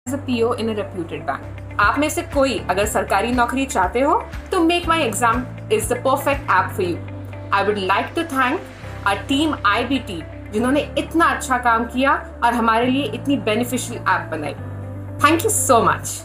as a PO in a reputed bank. आप में से कोई अगर सरकारी नौकरी चाहते हो तो Make My Exam is the perfect app for you. I would like to thank our team IBT जिन्होंने इतना अच्छा काम किया और हमारे लिए इतनी बेनिफिशियल ऐप बनाई. Thank you so much.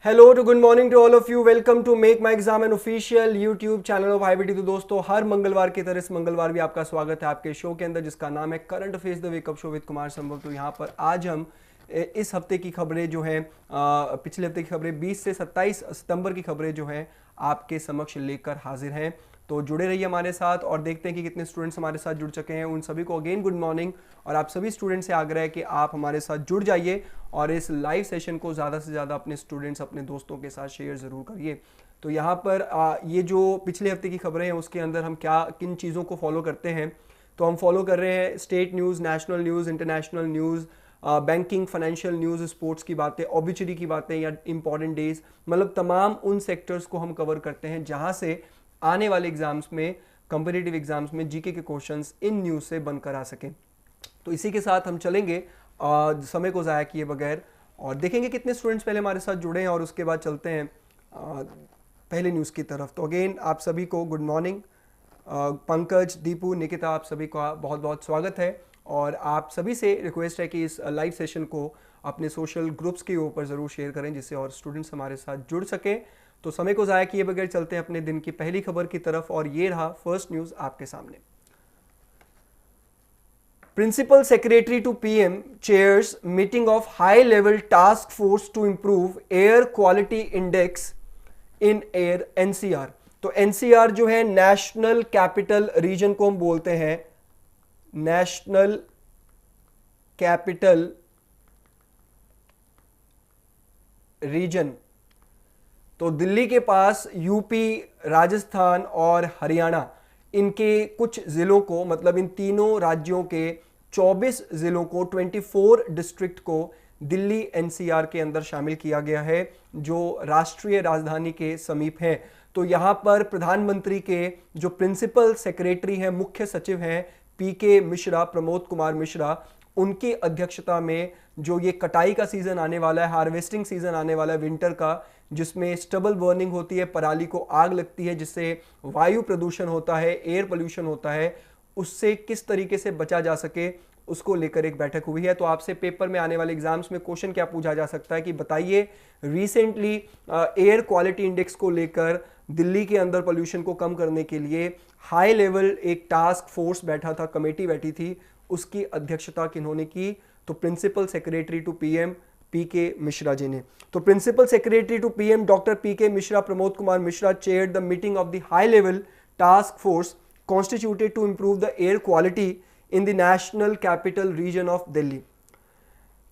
Hello to good morning to all of you. Welcome to make my exam an official YouTube channel of IBT. तो दोस्तों, हर मंगलवार की तरह इस मंगलवार भी आपका स्वागत है आपके शो के अंदर जिसका नाम है current affairs the wake up show with Kumar संभव. तो यहाँ पर आज हम इस हफ्ते की खबरें जो हैं, पिछले हफ्ते की खबरें 20 से 27 सितंबर की खबरें जो हैं आपके समक्ष लेकर हाजिर हैं. तो जुड़े रहिए हमारे साथ और देखते हैं कि कितने स्टूडेंट्स हमारे साथ जुड़ चुके हैं. उन सभी को अगेन गुड मॉर्निंग. और आप सभी स्टूडेंट्स से आग्रह है कि आप हमारे साथ जुड़ जाइए और इस लाइव सेशन को ज़्यादा से ज़्यादा अपने स्टूडेंट्स, अपने दोस्तों के साथ शेयर ज़रूर करिए. तो यहाँ पर ये जो पिछले हफ्ते की खबरें हैं उसके अंदर हम किन चीज़ों को फॉलो करते हैं. तो हम फॉलो कर रहे हैं state news, national news, international news, banking, financial news, sports की बातें, ऑब्ituary की बातें या इंपॉर्टेंट डेज, मतलब तमाम उन सेक्टर्स को हम कवर करते हैं जहाँ से आने वाले एग्जाम्स में, कंपेटिटिव एग्जाम्स में जीके के क्वेश्चंस इन न्यूज़ से बनकर आ सकें. तो इसी के साथ हम चलेंगे समय को ज़ाया किए बगैर और देखेंगे कितने स्टूडेंट्स पहले हमारे साथ जुड़े हैं और उसके बाद चलते हैं पहले न्यूज़ की तरफ. तो अगेन आप सभी को गुड मॉर्निंग. पंकज, दीपू, निकिता, आप सभी का बहुत बहुत स्वागत है. और आप सभी से रिक्वेस्ट है कि इस लाइव सेशन को अपने सोशल ग्रुप्स के ऊपर ज़रूर शेयर करें जिससे और स्टूडेंट्स हमारे साथ जुड़ सकें. तो समय को ज़ाया किए बगैर चलते हैं अपने दिन की पहली खबर की तरफ और ये रहा फर्स्ट न्यूज़ आपके सामने. Principal Secretary to PM chairs meeting of high-level task force to improve air quality index in air NCR. तो NCR जो है नेशनल कैपिटल रीजन को हम बोलते हैं, नेशनल कैपिटल रीजन. तो दिल्ली के पास यूपी, राजस्थान और हरियाणा, इनके कुछ जिलों को, मतलब इन तीनों राज्यों के 24 जिलों को, 24 डिस्ट्रिक्ट को दिल्ली NCR के अंदर शामिल किया गया है जो राष्ट्रीय राजधानी के समीप है. तो यहाँ पर प्रधानमंत्री के जो प्रिंसिपल सेक्रेटरी हैं, मुख्य सचिव हैं, PK मिश्रा, प्रमोद कुमार मिश्रा, उनकी अध्यक्षता में जो ये कटाई का सीजन आने वाला है, हार्वेस्टिंग सीजन आने वाला है विंटर का, जिसमें स्टबल बर्निंग होती है, पराली को आग लगती है जिससे वायु प्रदूषण होता है, एयर पोल्यूशन होता है, उससे किस तरीके से बचा जा सके उसको लेकर एक बैठक हुई है. तो आपसे पेपर में आने वाले एग्जाम्स में क्वेश्चन क्या पूछा जा सकता है कि बताइए रिसेंटली एयर क्वालिटी इंडेक्स को लेकर दिल्ली के अंदर पोल्यूशन को कम करने के लिए हाई लेवल एक टास्क फोर्स बैठा था, कमेटी बैठी थी, उसकी अध्यक्षता किन्होंने की? तो principal secretary to PM PK Mishra ji ने. तो principal secretary to PM doctor PK Mishra, Pramod Kumar Mishra chaired the meeting of the high level task force constituted to improve the air quality in the national capital region of Delhi.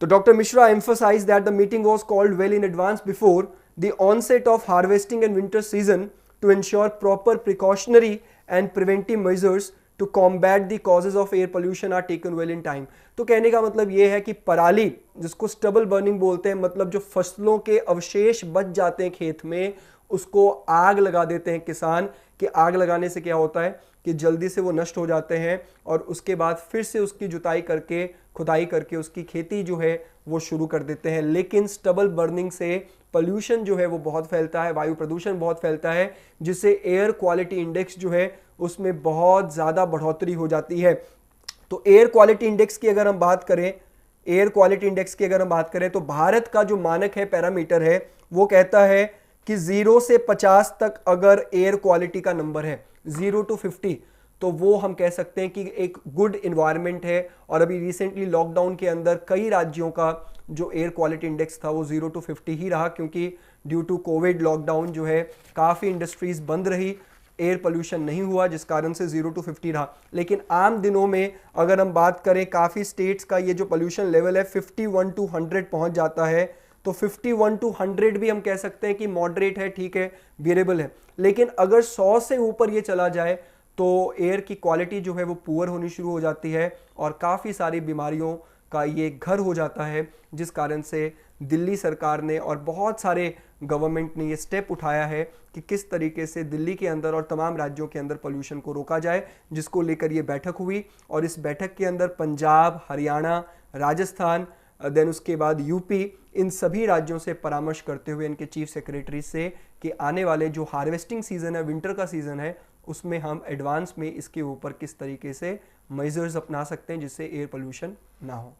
So Dr. Mishra emphasized that the meeting was called well in advance before the onset of harvesting and winter season to ensure proper precautionary and preventive measures to combat the causes of air pollution are taken well in time. तो कहने का मतलब ये है कि पराली, जिसको stubble burning बोलते हैं, मतलब जो फसलों के अवशेष बच जाते हैं खेत में, उसको आग लगा देते हैं किसान. कि आग लगाने से क्या होता है कि जल्दी से वो नष्ट हो जाते हैं और उसके बाद फिर से उसकी जुताई करके, खुदाई करके उसकी खेती जो है वो शुरू कर देते हैं. लेकिन स्टबल बर्निंग से पोल्यूशन जो है वो बहुत फैलता है, वायु प्रदूषण बहुत फैलता है, जिससे एयर क्वालिटी इंडेक्स जो है उसमें बहुत ज़्यादा बढ़ोतरी हो जाती है. तो एयर क्वालिटी इंडेक्स की अगर हम बात करें, एयर क्वालिटी इंडेक्स की अगर हम बात करें तो भारत का जो मानक है, पैरामीटर है, वो कहता है कि 0 से 50 तक अगर एयर क्वालिटी का नंबर है, 0 to 50, तो वो हम कह सकते हैं कि एक गुड इन्वायरमेंट है. और अभी रिसेंटली लॉकडाउन के अंदर कई राज्यों का जो एयर क्वालिटी इंडेक्स था वो 0 to 50 ही रहा, क्योंकि ड्यू टू कोविड लॉकडाउन जो है काफ़ी इंडस्ट्रीज बंद रही, एयर पोल्यूशन नहीं हुआ, जिस कारण से 0 to 50 रहा. लेकिन आम दिनों में अगर हम बात करें, काफ़ी स्टेट्स का ये जो पोल्यूशन लेवल है 51 to 100 पहुँच जाता है. तो 51 to 100 भी हम कह सकते हैं कि मॉडरेट है, ठीक है, बियरेबल है. लेकिन अगर 100 से ऊपर ये चला जाए तो एयर की क्वालिटी जो है वो पुअर होनी शुरू हो जाती है और काफ़ी सारी बीमारियों का ये घर हो जाता है, जिस कारण से दिल्ली सरकार ने और बहुत सारे गवर्नमेंट ने ये स्टेप उठाया है कि किस तरीके से दिल्ली के अंदर और तमाम राज्यों के अंदर पोल्यूशन को रोका जाए, जिसको लेकर ये बैठक हुई. और इस बैठक के अंदर पंजाब, हरियाणा, राजस्थान, देन उसके बाद यूपी, इन सभी राज्यों से परामर्श करते हुए इनके चीफ सेक्रेटरी से कि आने वाले जो हार्वेस्टिंग सीजन है, विंटर का सीजन है, उसमें हम एडवांस में इसके ऊपर किस तरीके से मेजर्स अपना सकते हैं जिससे एयर पोल्यूशन ना हो।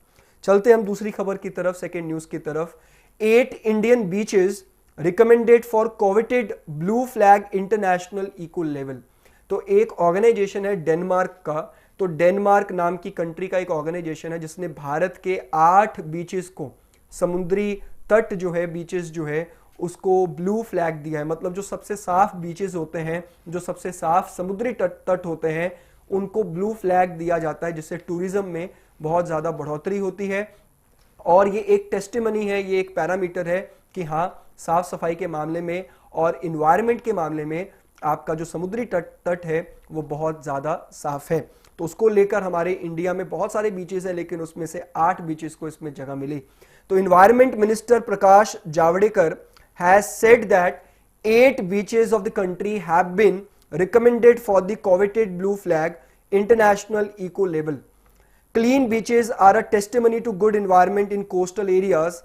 चलते हम दूसरी खबर की तरफ, सेकेंड न्यूज की तरफ। 8 Indian beaches recommended for coveted blue flag international eco level. तो एक ऑर्गेनाइजेशन है डेनमार्क का, तो डेनमार्क नाम की कंट्री का एक ऑर्गेनाइजेशन है जिसने भारत के 8 बीचेस को, समुद्री तट जो है, बीचेस जो है, उसको ब्लू फ्लैग दिया है। मतलब जो सबसे साफ बीचेस होते हैं, जो सबसे साफ समुद्री तट होते हैं, उनको ब्लू फ्लैग दिया जाता है, जिससे टूरिज्म में बहुत ज्यादा बढ़ोतरी होती है। और ये एक टेस्टिमनी है, ये एक पैरामीटर है कि हाँ, साफ सफाई के मामले में और इन्वायरमेंट के मामले में आपका जो समुद्री तट है वो बहुत ज्यादा साफ है। तो उसको लेकर हमारे इंडिया में बहुत सारे बीचेस हैं, लेकिन उसमें से 8 बीचेस को इसमें जगह मिली। तो environment minister Prakash Javadekar has said that 8 beaches of the country have been recommended for the coveted blue flag international eco level. Clean beaches are a testimony to good environment in coastal areas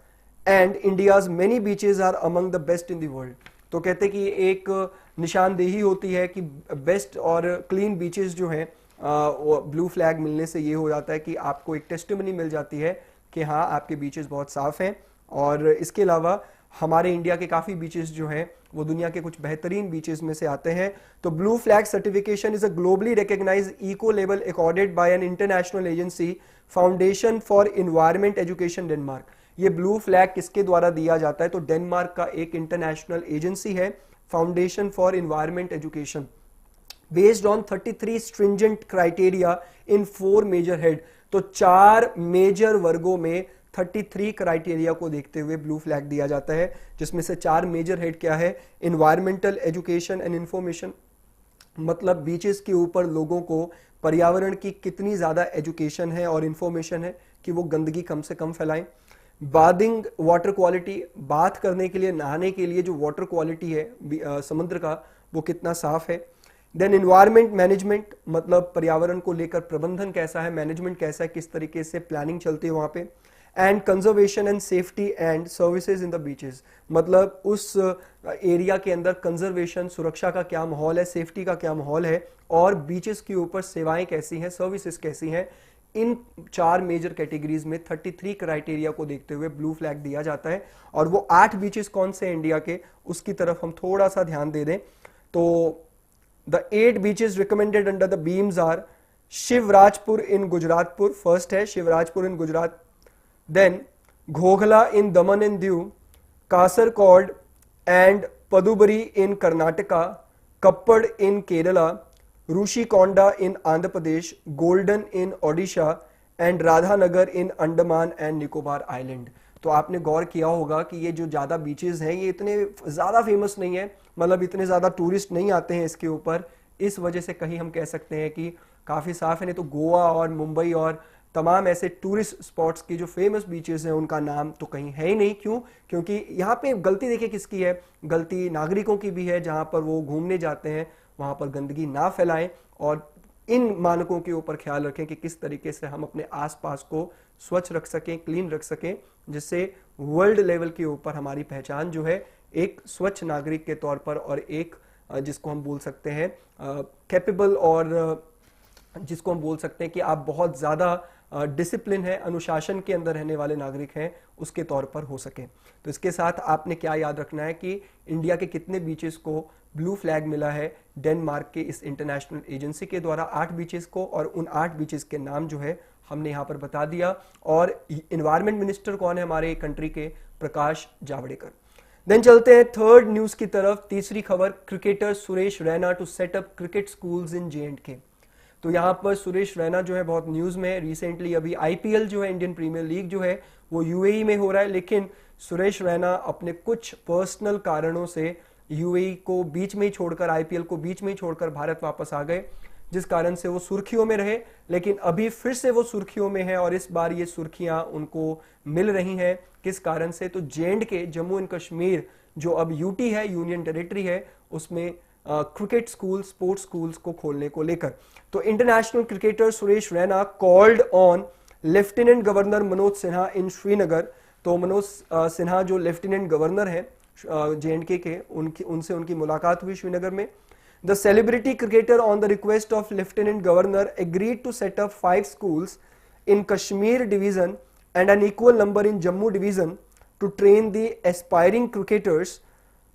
and India's many beaches are among the best in the world। तो कहते कि ये एक निशानदेही होती है कि best और क्लीन बीचेस जो हैं, ब्लू फ्लैग मिलने से ये हो जाता है कि आपको एक टेस्टिमनी मिल जाती है कि हाँ, आपके बीचेस बहुत साफ हैं। और इसके अलावा हमारे इंडिया के काफ़ी बीचेस जो हैं वो दुनिया के कुछ बेहतरीन बीचेस में से आते हैं। तो blue flag certification is a globally recognised eco level accorded by an international agency, foundation for environment education Denmark. ये ब्लू फ्लैग किसके द्वारा दिया जाता है? तो डेनमार्क का एक इंटरनेशनल एजेंसी है, foundation for environment education, based on 33 stringent criteria in 4 major head. तो 4 मेजर वर्गों में 33 क्राइटेरिया को देखते हुए ब्लू फ्लैग दिया जाता है, जिसमें से 4 मेजर हेड क्या है? एनवायरमेंटल एजुकेशन एंड इंफॉर्मेशन, मतलब बीचेस के ऊपर लोगों को पर्यावरण की कितनी ज्यादा एजुकेशन है और इंफॉर्मेशन है कि वो गंदगी कम से कम फैलाएं। बाथिंग वाटर क्वालिटी, बात करने के लिए, नहाने के लिए जो वाटर क्वालिटी है समुद्र का, वो कितना साफ है। देन एनवायरमेंट मैनेजमेंट, मतलब पर्यावरण को लेकर प्रबंधन कैसा है, मैनेजमेंट कैसा है, किस तरीके से प्लानिंग चलती है वहां पे। And conservation and safety and services in the beaches, मतलब उस एरिया के अंदर कंजर्वेशन, सुरक्षा का क्या माहौल है, सेफ्टी का क्या माहौल है, और बीचेस के ऊपर सेवाएं कैसी हैं, सर्विसेज कैसी हैं। इन 4 मेजर कैटेगरीज में 33 क्राइटेरिया को देखते हुए ब्लू फ्लैग दिया जाता है। और वो 8 बीचेस कौन से इंडिया के, उसकी तरफ हम थोड़ा सा ध्यान दे दें तो the 8 beaches recommended under the beams are Shivrajpur in गुजरातपुर, फर्स्ट है Shivrajpur in Gujarat, then Ghoghla in Daman and Diu, Kasaragod and Padubidri in Karnataka, Kappad in Kerala, Rushikonda in Andhra Pradesh, golden in Odisha and Radhanagar in Andaman and Nicobar island. तो आपने गौर किया होगा कि ये जो ज्यादा बीचेस हैं ये इतने ज्यादा फेमस नहीं है, मतलब इतने ज्यादा टूरिस्ट नहीं आते हैं इसके ऊपर, इस वजह से कहीं हम कह सकते हैं कि काफी साफ है। नहीं तो गोवा और मुंबई और तमाम ऐसे टूरिस्ट स्पॉट्स की जो फेमस बीचेस हैं उनका नाम तो कहीं है ही नहीं। क्यों? क्योंकि यहाँ पे गलती देखिए किसकी है, गलती नागरिकों की भी है। जहां पर वो घूमने जाते हैं वहां पर गंदगी ना फैलाएं और इन मानकों के ऊपर ख्याल रखें कि किस तरीके से हम अपने आसपास को स्वच्छ रख सकें, क्लीन रख सकें, जिससे वर्ल्ड लेवल के ऊपर हमारी पहचान जो है एक स्वच्छ नागरिक के तौर पर, और एक जिसको हम बोल सकते हैं कैपेबल, और जिसको हम बोल सकते हैं कि आप बहुत ज्यादा डिसिप्लिन है, अनुशासन के अंदर रहने वाले नागरिक हैं, उसके तौर पर हो सके। तो इसके साथ आपने क्या याद रखना है कि इंडिया के कितने बीचेस को ब्लू फ्लैग मिला है डेनमार्क के इस इंटरनेशनल एजेंसी के द्वारा, 8 बीचेस को, और उन 8 बीचेस के नाम जो है हमने यहाँ पर बता दिया। और एनवायरमेंट मिनिस्टर कौन है हमारे कंट्री के? प्रकाश जावड़ेकर। देन चलते हैं थर्ड न्यूज की तरफ, तीसरी खबर, cricketer Suresh Raina to set up cricket schools in J&K। तो यहाँ पर सुरेश रैना जो है बहुत न्यूज में, रिसेंटली अभी IPL जो है, इंडियन प्रीमियर लीग जो है, वो UAE में हो रहा है, लेकिन सुरेश रैना अपने कुछ पर्सनल कारणों से UAE को बीच में ही छोड़कर, IPL को बीच में ही छोड़कर भारत वापस आ गए, जिस कारण से वो सुर्खियों में रहे। लेकिन अभी फिर से वो सुर्खियों में है और इस बार ये सुर्खियां उनको मिल रही हैं। किस कारण से? तो J&K, जम्मू एंड कश्मीर, जो अब UT है, यूनियन टेरिटरी है, उसमें क्रिकेट स्कूल, स्पोर्ट्स स्कूल्स को खोलने को लेकर। तो international cricketer Suresh Raina called on lieutenant governor Manoj Sinha in Srinagar. तो मनोज सिन्हा जो लेफ्टिनेंट गवर्नर है JNK के, उनसे उनकी मुलाकात हुई श्रीनगर में। The celebrity cricketer on the request of lieutenant governor agreed to set up 5 schools in Kashmir division and an equal number in Jammu division to train the aspiring cricketers,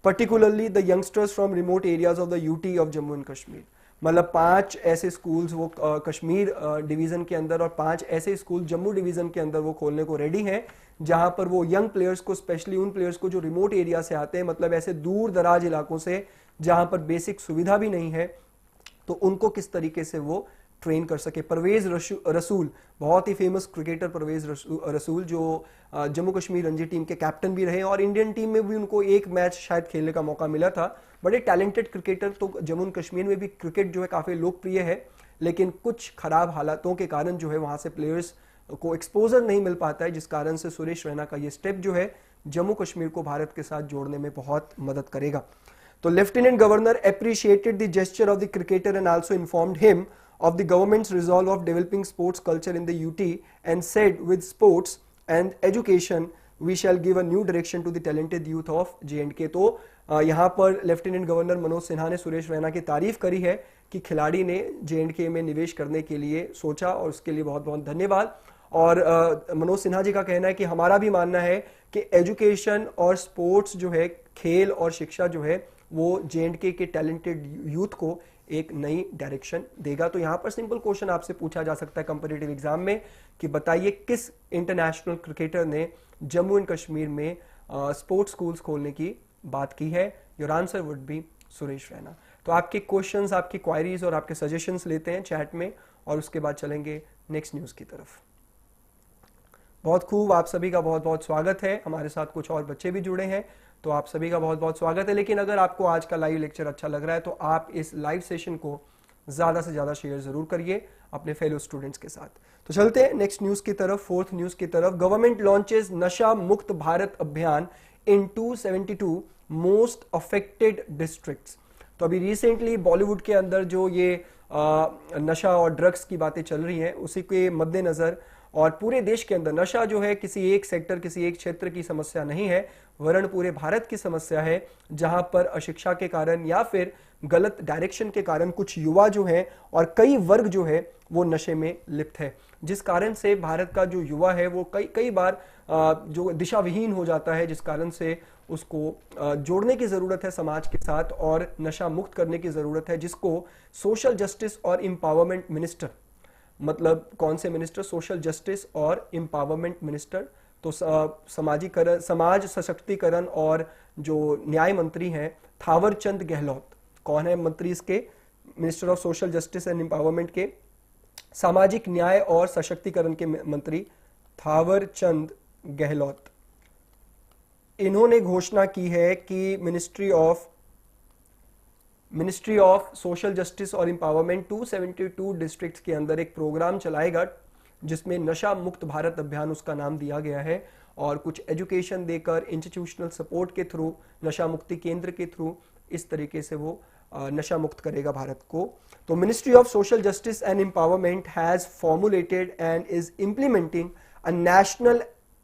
particularly the youngsters from remote areas of the UT of Jammu and Kashmir। मतलब 5 ऐसे schools वो Kashmir division के अंदर और 5 ऐसे school Jammu division के अंदर वो खोलने को रेडी हैं, जहां पर वो यंग प्लेयर्स को, स्पेशली उन प्लेयर्स को जो रिमोट एरिया से आते हैं, मतलब ऐसे दूर दराज इलाकों से जहां पर बेसिक सुविधा भी नहीं है, तो उनको किस तरीके से वो ट्रेन कर सके। परवेज रसूल, बहुत ही फेमस क्रिकेटर परवेज रसूल, जो जम्मू कश्मीर रणजी टीम के कैप्टन भी रहे और इंडियन टीम में भी उनको एक मैच शायद खेलने का मौका मिला था। बड़े टैलेंटेड क्रिकेटर। तो जम्मू कश्मीर में भी क्रिकेट जो है काफ़ी लोकप्रिय है, लेकिन कुछ खराब हालातों के कारण जो है वहाँ से प्लेयर्स को एक्सपोजर नहीं मिल पाता है, जिस कारण से सुरेश रैना का ये स्टेप जो है जम्मू कश्मीर को भारत के साथ जोड़ने में बहुत मदद करेगा। तो lieutenant governor appreciated the gesture of the cricketer and also informed him of the government's resolve of developing sports culture in the UT and said with sports and education we shall give a new direction to the talented youth of J&K। तो यहाँ पर lieutenant governor Manoj Sinha ने सुरेश रैना की तारीफ करी है कि खिलाड़ी ने J&K में निवेश करने के लिए सोचा और उसके लिए बहुत बहुत धन्यवाद। और मनोज सिन्हा जी का कहना है कि हमारा भी मानना है कि एजुकेशन और स्पोर्ट्स जो है, खेल और शिक्षा जो है, वो J&K के टैलेंटेड यूथ को एक नई डायरेक्शन देगा। तो यहाँ पर सिंपल क्वेश्चन आपसे पूछा जा सकता है कंपटीटिव एग्जाम में कि बताइए किस इंटरनेशनल क्रिकेटर ने जम्मू एंड कश्मीर में स्पोर्ट्स स्कूल्स खोलने की बात की है। Your answer would be Suresh Raina. तो आपके क्वेश्चंस, आपकी क्वायरीज और आपके सजेशंस लेते हैं चैट में और उसके बाद चलेंगे नेक्स्ट न्यूज़ की तरफ। बहुत खूब, आप सभी का बहुत बहुत स्वागत है। हमारे साथ कुछ और बच्चे भी जुड़े हैं, तो आप सभी का बहुत बहुत स्वागत है। लेकिन अगर आपको आज का लाइव लेक्चर अच्छा लग रहा है तो आप इस लाइव सेशन को ज़्यादा से ज़्यादा शेयर ज़रूर करिए अपने फेलो स्टूडेंट्स के साथ। तो चलते हैं नेक्स्ट न्यूज़ की तरफ, फोर्थ न्यूज़ की तरफ। गवर्नमेंट लॉन्चेस नशा Mukt Bharat Abhiyan in 272 most affected districts. तो अभी रिसेंटली बॉलीवुड के अंदर जो ये नशा और ड्रग्स की बातें चल रही हैं, उसी के मद्देनज़र और पूरे देश के अंदर नशा जो है किसी एक सेक्टर, किसी एक क्षेत्र की समस्या नहीं है, वरन पूरे भारत की समस्या है, जहां पर अशिक्षा के कारण या फिर गलत डायरेक्शन के कारण कुछ युवा जो है और कई वर्ग जो है वो नशे में लिप्त है, जिस कारण से भारत का जो युवा है वो कई बार जो दिशा विहीन हो जाता है, जिस कारण से उसको जोड़ने की ज़रूरत है समाज के साथ और नशा मुक्त करने की ज़रूरत है, जिसको सोशल जस्टिस और एम्पावरमेंट मिनिस्टर, मतलब कौन से मिनिस्टर, सोशल जस्टिस और एम्पावरमेंट मिनिस्टर, तो समाजीकरण, समाज सशक्तिकरण और जो न्याय मंत्री हैं थावर चंद गहलोत, कौन है मंत्री इसके, minister of social justice and empowerment के, सामाजिक न्याय और सशक्तिकरण के मंत्री थावर चंद गहलोत, इन्होंने घोषणा की है कि मिनिस्ट्री ऑफ सोशल जस्टिस और एम्पावरमेंट 272 डिस्ट्रिक्ट्स के अंदर एक प्रोग्राम चलाएगा जिसमें नशा मुक्त भारत अभियान उसका नाम दिया गया है, और कुछ एजुकेशन देकर, इंस्टीट्यूशनल सपोर्ट के थ्रू, नशा मुक्ति केंद्र के थ्रू इस तरीके से वो नशा मुक्त करेगा भारत को। तो ministry of social justice and empowerment has formulated and is implementing a national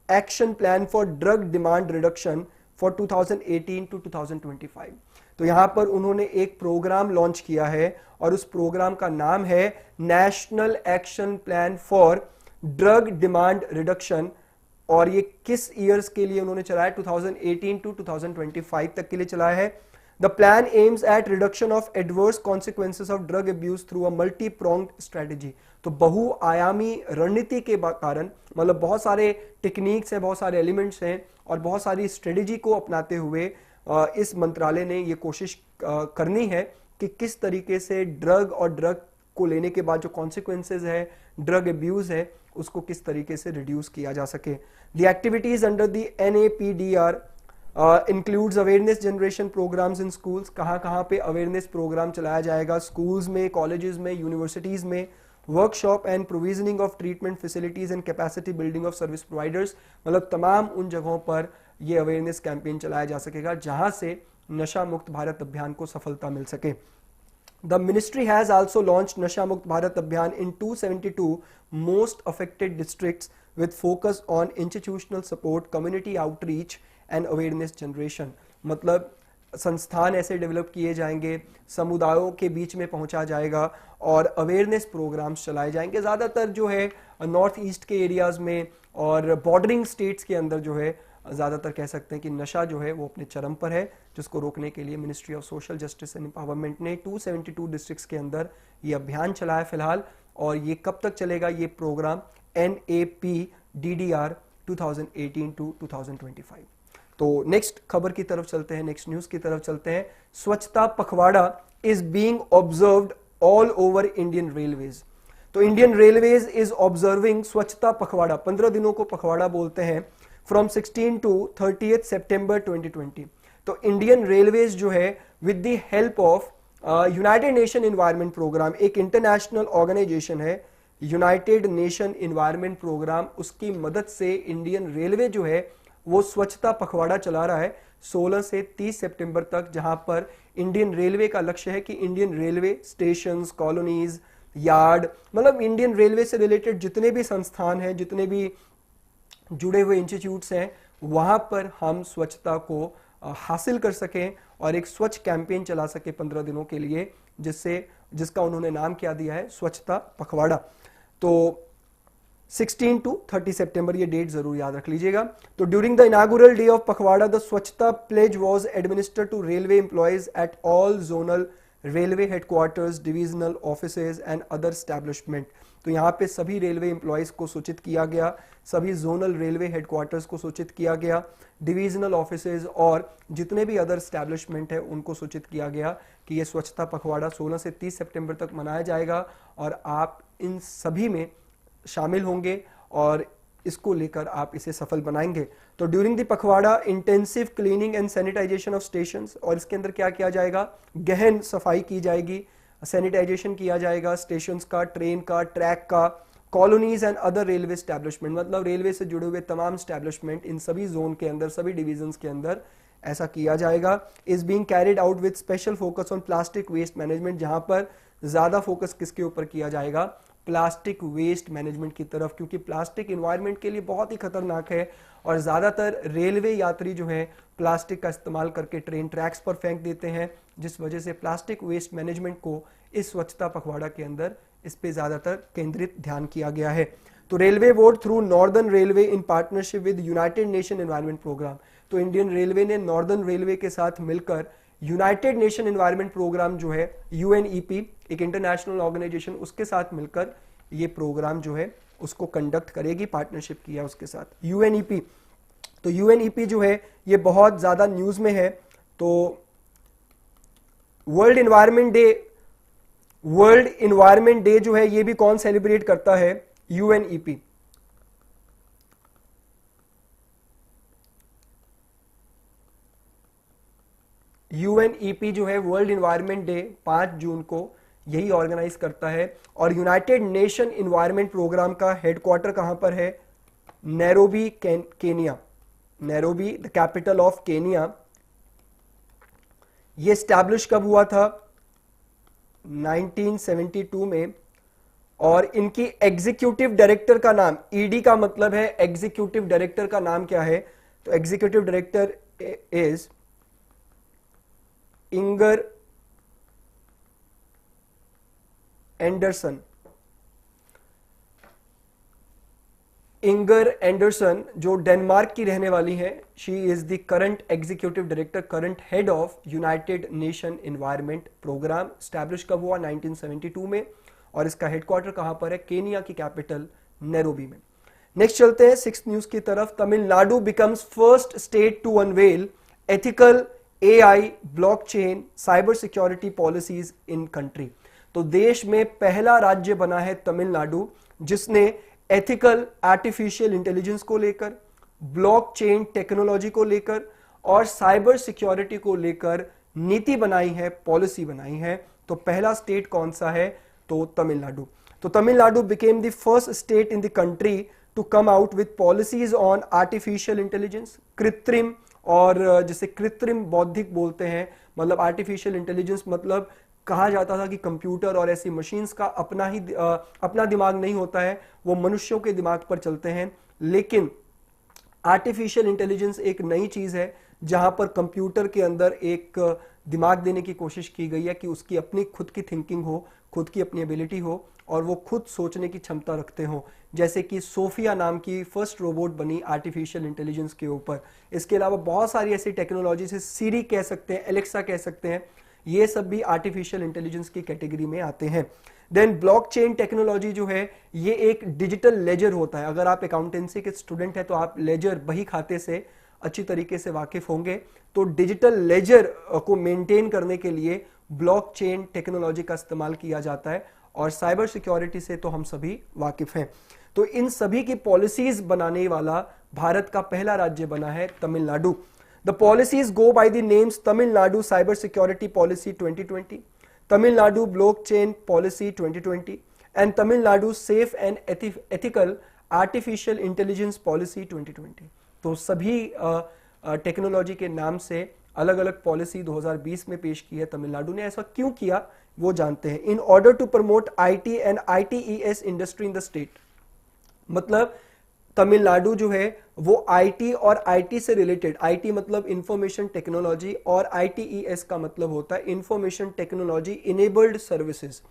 action plan for drug demand reduction for 2018 to 2025। तो यहाँ पर उन्होंने एक प्रोग्राम लॉन्च किया है और उस प्रोग्राम का नाम है national action plan for drug demand reduction, और ये किस ईयर्स के लिए उन्होंने चलाया, 2018 to 2025 तक के लिए चलाया है। The plan aims at reduction of adverse consequences of drug abuse through a multi pronged strategy. तो बहुआयामी रणनीति के कारण, मतलब बहुत सारे टेक्निक्स हैं, बहुत सारे एलिमेंट्स हैं और बहुत सारी स्ट्रेटेजी को अपनाते हुए इस मंत्रालय ने ये कोशिश करनी है कि किस तरीके से ड्रग और ड्रग को लेने के बाद जो कॉन्सिक्वेंसेज है, ड्रग अब्यूज है, उसको किस तरीके से रिड्यूस किया जा सके। The activities under the NAPDR includes awareness generation programmes in schools. कहाँ पे अवेयरनेस प्रोग्राम चलाया जाएगा, स्कूल्स में, कॉलेजेस में, यूनिवर्सिटीज में, workshop and provisioning of treatment facilities and capacity building of service providers, मतलब तमाम उन जगहों पर ये अवेयरनेस कैंपेन चलाया जा सकेगा जहां से नशा मुक्त भारत अभियान को सफलता मिल सके। The ministry has also launched Nasha Mukt Bharat Abhiyan in 272 most affected districts with focus on institutional support, community outreach and awareness generation. मतलब संस्थान ऐसे डेवलप किए जाएंगे, समुदायों के बीच में पहुंचा जाएगा और अवेयरनेस प्रोग्राम्स चलाए जाएंगे। ज़्यादातर जो है नॉर्थ ईस्ट के एरियाज़ में और बॉर्डरिंग स्टेट्स के अंदर जो है ज़्यादातर कह सकते हैं कि नशा जो है वो अपने चरम पर है, जिसको रोकने के लिए ministry of social justice and empowerment ने 272 डिस्ट्रिक्ट्स के अंदर ये अभियान चलाया फिलहाल। और ये कब तक चलेगा ये प्रोग्राम? NAPDDR 2018 to 2025। तो नेक्स्ट खबर की तरफ चलते हैं, नेक्स्ट न्यूज की तरफ चलते हैं। स्वच्छता पखवाड़ा is being observed all over Indian railways. तो इंडियन रेलवेज इज ऑब्जर्विंग स्वच्छता पखवाड़ा, 15 दिनों को पखवाड़ा बोलते हैं, फ्रॉम 16 to 30 सितंबर 2020। तो इंडियन रेलवेज जो है with the help of United Nation environment programme, एक इंटरनेशनल ऑर्गेनाइजेशन है यूनाइटेड नेशन एनवायरनमेंट प्रोग्राम, उसकी मदद से इंडियन रेलवे जो है वो स्वच्छता पखवाड़ा चला रहा है 16 से 30 सितंबर तक, जहां पर इंडियन रेलवे का लक्ष्य है कि Indian railway stations, colonies, yard, मतलब इंडियन रेलवे से रिलेटेड जितने भी संस्थान हैं, जितने भी जुड़े हुए इंस्टीट्यूट्स हैं, वहां पर हम स्वच्छता को हासिल कर सकें और एक स्वच्छ कैंपेन चला सके 15 दिनों के लिए, जिसका उन्होंने नाम क्या दिया है? स्वच्छता पखवाड़ा। तो 16 to 30 सितंबर ये डेट जरूर याद रख लीजिएगा। तो during the inaugural day of Pakhwada the Swachhta pledge was administered to railway employees at all zonal railway headquarters, divisional offices and other establishment. तो यहाँ पे सभी रेलवे एम्प्लॉयज को सूचित किया गया, सभी जोनल रेलवे हेडक्वार्टर्स को सूचित किया गया, डिविजनल ऑफिसेज और जितने भी अदर एस्टैब्लिशमेंट है उनको सूचित किया गया कि ये स्वच्छता पखवाड़ा 16 से 30 सितंबर तक मनाया जाएगा और आप इन सभी में शामिल होंगे और इसको लेकर आप इसे सफल बनाएंगे। तो during the Pakhwada intensive cleaning and sanitisation of stations, और इसके अंदर क्या किया जाएगा? गहन सफाई की जाएगी, सैनिटाइजेशन किया जाएगा स्टेशंस का, ट्रेन का, ट्रैक का, colonies and other railway establishment, मतलब रेलवे से जुड़े हुए तमाम एस्टैब्लिशमेंट, इन सभी जोन के अंदर, सभी डिविजन्स के अंदर ऐसा किया जाएगा। Is being carried out with special focus on plastic waste management, जहां पर ज्यादा फोकस किसके ऊपर किया जाएगा? प्लास्टिक वेस्ट मैनेजमेंट की तरफ, क्योंकि प्लास्टिक एनवायरनमेंट के लिए बहुत ही खतरनाक है और ज़्यादातर रेलवे यात्री जो है प्लास्टिक का इस्तेमाल करके ट्रेन ट्रैक्स पर फेंक देते हैं, जिस वजह से प्लास्टिक वेस्ट मैनेजमेंट को इस स्वच्छता पखवाड़ा के अंदर इस पे ज़्यादातर केंद्रित ध्यान किया गया है। तो railway board through northern railway in partnership with United Nation environment programme, तो इंडियन रेलवे ने नॉर्दर्न रेलवे के साथ मिलकर यूनाइटेड नेशन एनवायरनमेंट प्रोग्राम जो है UNEP, एक इंटरनेशनल ऑर्गेनाइजेशन, उसके साथ मिलकर ये प्रोग्राम जो है उसको कंडक्ट करेगी, पार्टनरशिप किया उसके साथ UNEP। तो UNEP जो है ये बहुत ज्यादा न्यूज में है। तो वर्ल्ड इन्वायरमेंट डे जो है ये भी कौन सेलिब्रेट करता है? UNEP। UNEP जो है वर्ल्ड इन्वायरमेंट डे 5 जून को यही ऑर्गेनाइज करता है। और यूनाइटेड नेशन एनवायरनमेंट प्रोग्राम का हेडक्वार्टर कहां पर है? Nairobi, Kenya. Nairobi the capital of Kenya. ये स्टैब्लिश कब हुआ था? 1972 में। और इनकी एग्जीक्यूटिव डायरेक्टर का नाम, ED का मतलब है एग्जीक्यूटिव डायरेक्टर का नाम क्या है? तो executive director is Inger Andersen. Inger Andersen जो डेनमार्क की रहने वाली है, she is the current executive director, current head of United Nation environment programme. Establish कब हुआ? 1972 में। और इसका हेडक्वार्टर कहां पर है? केनिया की कैपिटल नैरोबी में। नेक्स्ट चलते हैं 6th न्यूज की तरफ। Tamil Nadu becomes first state to unveil ethical AI, blockchain, cyber security policies in country. तो देश में पहला राज्य बना है तमिलनाडु जिसने एथिकल आर्टिफिशियल इंटेलिजेंस को लेकर, ब्लॉकचेन टेक्नोलॉजी को लेकर और साइबर सिक्योरिटी को लेकर नीति बनाई है, पॉलिसी बनाई है। तो पहला स्टेट कौन सा है? तो तमिलनाडु। तो Tamil Nadu became the first state in the country to come out with policies on artificial intelligence, कृत्रिम, और जिसे कृत्रिम बौद्धिक बोलते हैं, मतलब आर्टिफिशियल इंटेलिजेंस मतलब कहा जाता था कि कंप्यूटर और ऐसी मशीन्स का अपना दिमाग नहीं होता है, वो मनुष्यों के दिमाग पर चलते हैं। लेकिन आर्टिफिशियल इंटेलिजेंस एक नई चीज है जहां पर कंप्यूटर के अंदर एक दिमाग देने की कोशिश की गई है कि उसकी अपनी खुद की थिंकिंग हो, खुद की अपनी एबिलिटी हो और वो खुद सोचने की क्षमता रखते हो। जैसे कि सोफिया नाम की फर्स्ट रोबोट बनी आर्टिफिशियल इंटेलिजेंस के ऊपर। इसके अलावा बहुत सारी ऐसी टेक्नोलॉजी से सीरी कह सकते हैं, एलेक्सा कह सकते हैं, ये सब भी आर्टिफिशियल इंटेलिजेंस की कैटेगरी में आते हैं। देन ब्लॉकचेन टेक्नोलॉजी जो है ये एक डिजिटल लेजर होता है। अगर आप अकाउंटेंसी के स्टूडेंट हैं तो आप लेजर बही खाते से अच्छी तरीके से वाकिफ होंगे। तो डिजिटल लेजर को मेंटेन करने के लिए ब्लॉकचेन टेक्नोलॉजी का इस्तेमाल किया जाता है और साइबर सिक्योरिटी से तो हम सभी वाकिफ हैं। तो इन सभी की पॉलिसीज बनाने वाला भारत का पहला राज्य बना है Tamil Nadu. The policies go by the names Tamil Nadu Cyber Security Policy 2020, Tamil Nadu Blockchain Policy 2020 and Tamil Nadu Safe and Ethical Artificial Intelligence Policy 2020। तो सभी टेक्नोलॉजी के नाम से अलग अलग पॉलिसी 2020 में पेश की है तमिलनाडु ने। ऐसा क्यों किया वो जानते हैं। In order to promote IT and ITES industry in the state, मतलब तमिलनाडु जो है वो IT और IT से रिलेटेड, IT मतलब इंफॉर्मेशन टेक्नोलॉजी और ITES का मतलब होता है इंफॉर्मेशन टेक्नोलॉजी इनेबल्ड सर्विसेज।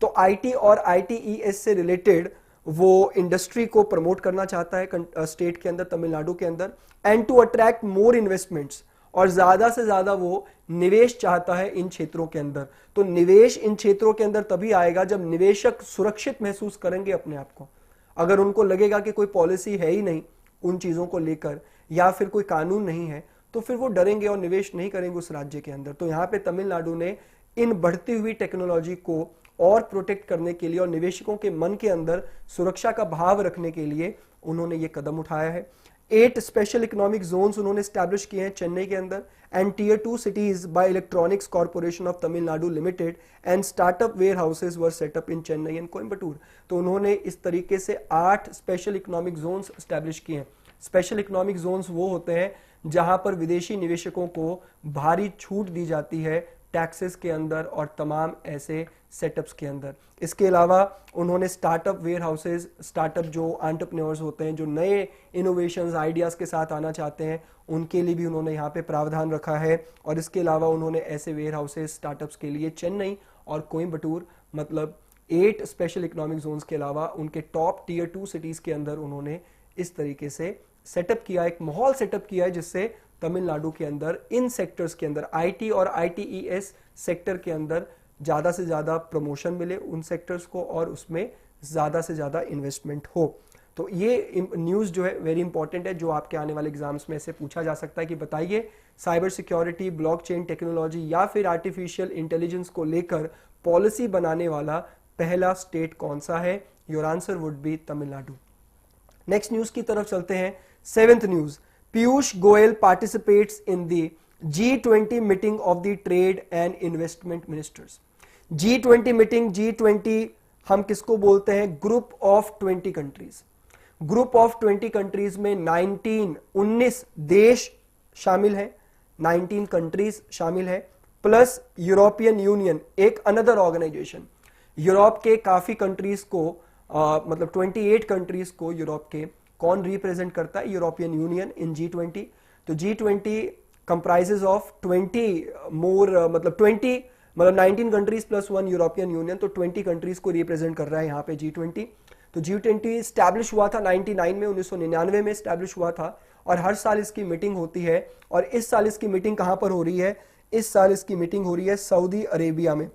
तो IT और ITES से रिलेटेड वो इंडस्ट्री को प्रमोट करना चाहता है स्टेट के अंदर, तमिलनाडु के अंदर, and to attract more investments, और ज्यादा से ज्यादा वो निवेश चाहता है इन क्षेत्रों के अंदर। तो निवेश इन क्षेत्रों के अंदर तभी आएगा जब निवेशक सुरक्षित महसूस करेंगे अपने आप को। अगर उनको लगेगा कि कोई पॉलिसी है ही नहीं उन चीजों को लेकर या फिर कोई कानून नहीं है तो फिर वो डरेंगे और निवेश नहीं करेंगे उस राज्य के अंदर। तो यहाँ पे तमिलनाडु ने इन बढ़ती हुई टेक्नोलॉजी को और प्रोटेक्ट करने के लिए और निवेशकों के मन के अंदर सुरक्षा का भाव रखने के लिए उन्होंने ये कदम उठाया है। 8 स्पेशल इकोनॉमिक जोन्स उन्होंने स्टैब्लिश किए हैं चेन्नई के अंदर, and Tier 2 cities by electronics corporation of Tamil Nadu limited and startup warehouses were set up in Chennai and Coimbatore. तो उन्होंने इस तरीके से 8 स्पेशल इकोनॉमिक जोन्स स्टैब्लिश किए हैं। स्पेशल इकोनॉमिक जोन्स वो होते हैं जहां पर विदेशी निवेशकों को भारी छूट दी जाती है टैक्सेस के अंदर और तमाम ऐसे सेटअप्स के अंदर। इसके अलावा उन्होंने स्टार्टअप वेयर हाउसेज, स्टार्टअप जो एंटरप्रेन्योर्स होते हैं जो नए इनोवेशंस आइडियाज के साथ आना चाहते हैं उनके लिए भी उन्होंने यहाँ पे प्रावधान रखा है। और इसके अलावा उन्होंने ऐसे वेयर हाउसेज स्टार्टअप्स के लिए चेन्नई और कोयम्बटूर, मतलब 8 स्पेशल इकोनॉमिक जोन्स के अलावा उनके टॉप Tier 2 सिटीज के अंदर उन्होंने इस तरीके से सेटअप किया, एक माहौल सेटअप किया है जिससे तमिलनाडु के अंदर इन सेक्टर्स के अंदर IT और ITES सेक्टर के अंदर ज्यादा से ज्यादा प्रमोशन मिले उन सेक्टर्स को और उसमें ज्यादा से ज्यादा इन्वेस्टमेंट हो। तो ये न्यूज जो है वेरी इंपॉर्टेंट है जो आपके आने वाले एग्जाम्स में से पूछा जा सकता है कि बताइए साइबर सिक्योरिटी, ब्लॉकचेन टेक्नोलॉजी या फिर आर्टिफिशियल इंटेलिजेंस को लेकर पॉलिसी बनाने वाला पहला स्टेट कौन सा है। Your answer would be Tamil Nadu. Next news की तरफ चलते हैं। 7th news, Piyush Goyal participates in the G20 meeting of the trade and investment ministers. G20 meeting, G20 हम किसको बोलते हैं? Group of 20 countries. Group of 20 countries में 19 देश शामिल है, 19 कंट्रीज शामिल है, प्लस यूरोपियन यूनियन एक अनदर ऑर्गेनाइजेशन। यूरोप के काफी कंट्रीज को मतलब 28 कंट्रीज को यूरोप के कौन रिप्रेजेंट करता है? European union in G20। तो G20 कंप्राइजेज ऑफ 20 मतलब 19 कंट्रीज प्लस 1 यूरोपियन यूनियन, तो 20 कंट्रीज को रिप्रेजेंट कर रहा है यहाँ पे G20। तो G20 स्टैब्लिश हुआ था 99 में, 1999 में स्टैब्लिश हुआ था और हर साल इसकी मीटिंग होती है। और इस साल इसकी मीटिंग कहां पर हो रही है? इस साल इसकी मीटिंग हो रही है सऊदी अरेबिया में।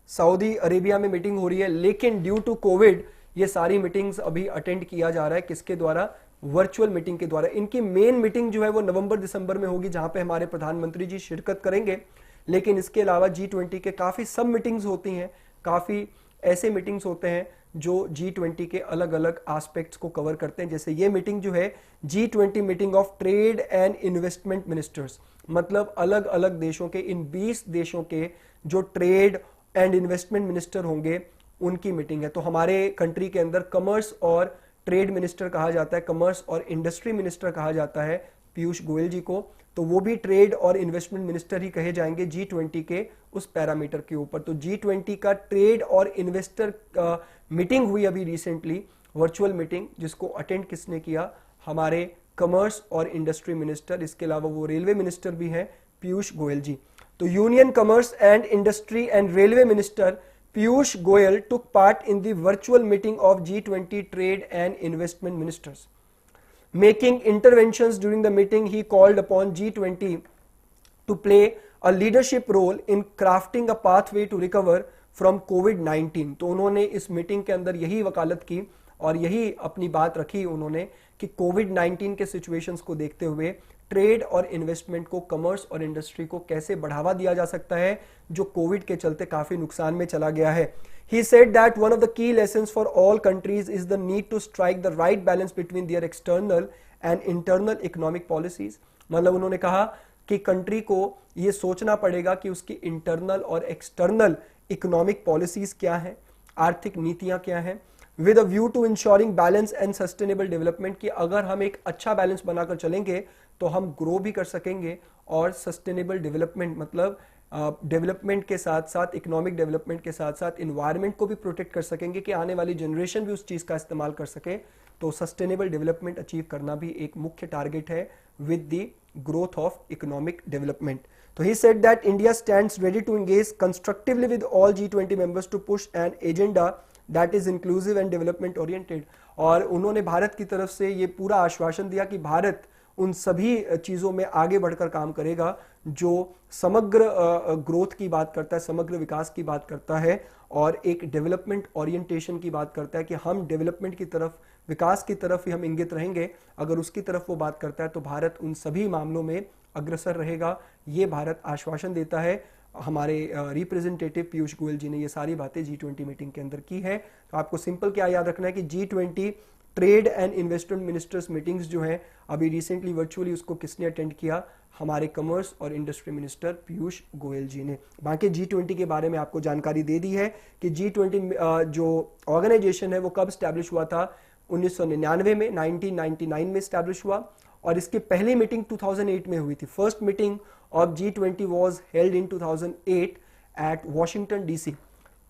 सऊदी अरेबिया में मीटिंग हो रही है, लेकिन ड्यू टू कोविड ये सारी मीटिंग्स अभी अटेंड किया जा रहा है किसके द्वारा? वर्चुअल मीटिंग के द्वारा। इनकी मेन मीटिंग जो है वो नवंबर-दिसंबर में होगी जहां पे हमारे प्रधानमंत्री जी शिरकत करेंगे। लेकिन इसके अलावा G20 के काफी सब मीटिंग्स होती हैं, काफी ऐसे मीटिंग्स होते हैं जो G20 के अलग अलग एस्पेक्ट्स को कवर करते हैं। जैसे ये मीटिंग जो है G20 meeting of trade and investment ministers, मतलब अलग अलग देशों के, इन 20 देशों के जो ट्रेड एंड इन्वेस्टमेंट मिनिस्टर होंगे उनकी मीटिंग है। तो हमारे कंट्री के अंदर कॉमर्स और ट्रेड मिनिस्टर कहा जाता है, कॉमर्स और इंडस्ट्री मिनिस्टर कहा जाता है पीयूष गोयल जी को, तो वो भी ट्रेड और इन्वेस्टमेंट मिनिस्टर ही कहे जाएंगे G20 के उस पैरामीटर के ऊपर। तो G20 का ट्रेड और इन्वेस्टर मीटिंग हुई अभी रिसेंटली, वर्चुअल मीटिंग, जिसको अटेंड किसने किया? हमारे कॉमर्स और इंडस्ट्री मिनिस्टर, इसके अलावा वो रेलवे मिनिस्टर भी हैं पीयूष गोयल जी। तो union commerce and industry and railway minister Piyush Goyal took part in the virtual meeting of G20 trade and investment ministers. Making interventions during the meeting, he called upon G20 to play a leadership role in crafting a pathway to recover from COVID-19. तो उन्होंने इस meeting के अंदर यही वकालत की और यही अपनी बात रखी उन्होंने कि कोविड-19 के सिचुएशंस को देखते हुए ट्रेड और इन्वेस्टमेंट को, कॉमर्स और इंडस्ट्री को कैसे बढ़ावा दिया जा सकता है जो कोविड के चलते काफी नुकसान में चला गया है। He said that one of the key lessons for all countries is the need to strike the right balance between their external and internal economic policies. मतलब उन्होंने कहा कि कंट्री को ये सोचना पड़ेगा कि उसकी इंटरनल और एक्सटर्नल इकोनॉमिक पॉलिसीज क्या हैं, आर्थिक नीतियां क्या हैं, with a view to insuring balance and sustainable development, कि अगर हम एक अच्छा बैलेंस बनाकर चलेंगे तो हम ग्रो भी कर सकेंगे और सस्टेनेबल डेवलपमेंट मतलब डेवलपमेंट के साथ साथ, इकोनॉमिक डेवलपमेंट के साथ साथ इन्वायरमेंट को भी प्रोटेक्ट कर सकेंगे कि आने वाली जनरेशन भी उस चीज़ का इस्तेमाल कर सके। तो सस्टेनेबल डेवलपमेंट अचीव करना भी एक मुख्य टारगेट है with the growth of economic development. तो he said that India stands ready to engage constructively with all G20 members to push an agenda that is inclusive and development oriented. और उन्होंने भारत की तरफ से ये पूरा आश्वासन दिया कि भारत उन सभी चीज़ों में आगे बढ़कर काम करेगा जो समग्र ग्रोथ की बात करता है, समग्र विकास की बात करता है और एक डेवलपमेंट ओरिएंटेशन की बात करता है कि हम डेवलपमेंट की तरफ, विकास की तरफ ही हम इंगित रहेंगे। अगर उसकी तरफ वो बात करता है तो भारत उन सभी मामलों में अग्रसर रहेगा। ये भारत आश्वासन देता है। हमारे रिप्रेजेंटेटिव पीयूष गोयल जी ने ये सारी बातें G20 मीटिंग के अंदर की है। तो आपको सिंपल क्या याद रखना है कि G20 trade and investment ministers meetings जो है अभी रिसेंटली वर्चुअली, उसको किसने अटेंड किया? हमारे कॉमर्स और इंडस्ट्री मिनिस्टर पीयूष गोयल जी ने। बाकी G20 के बारे में आपको जानकारी दे दी है कि G20 जो ऑर्गेनाइजेशन है वो कब स्टैब्लिश हुआ था? 1999 में, 1999 में स्टैब्लिश हुआ और इसकी पहली मीटिंग 2008 में हुई थी। First meeting of G20 was held in 2008 at Washington DC।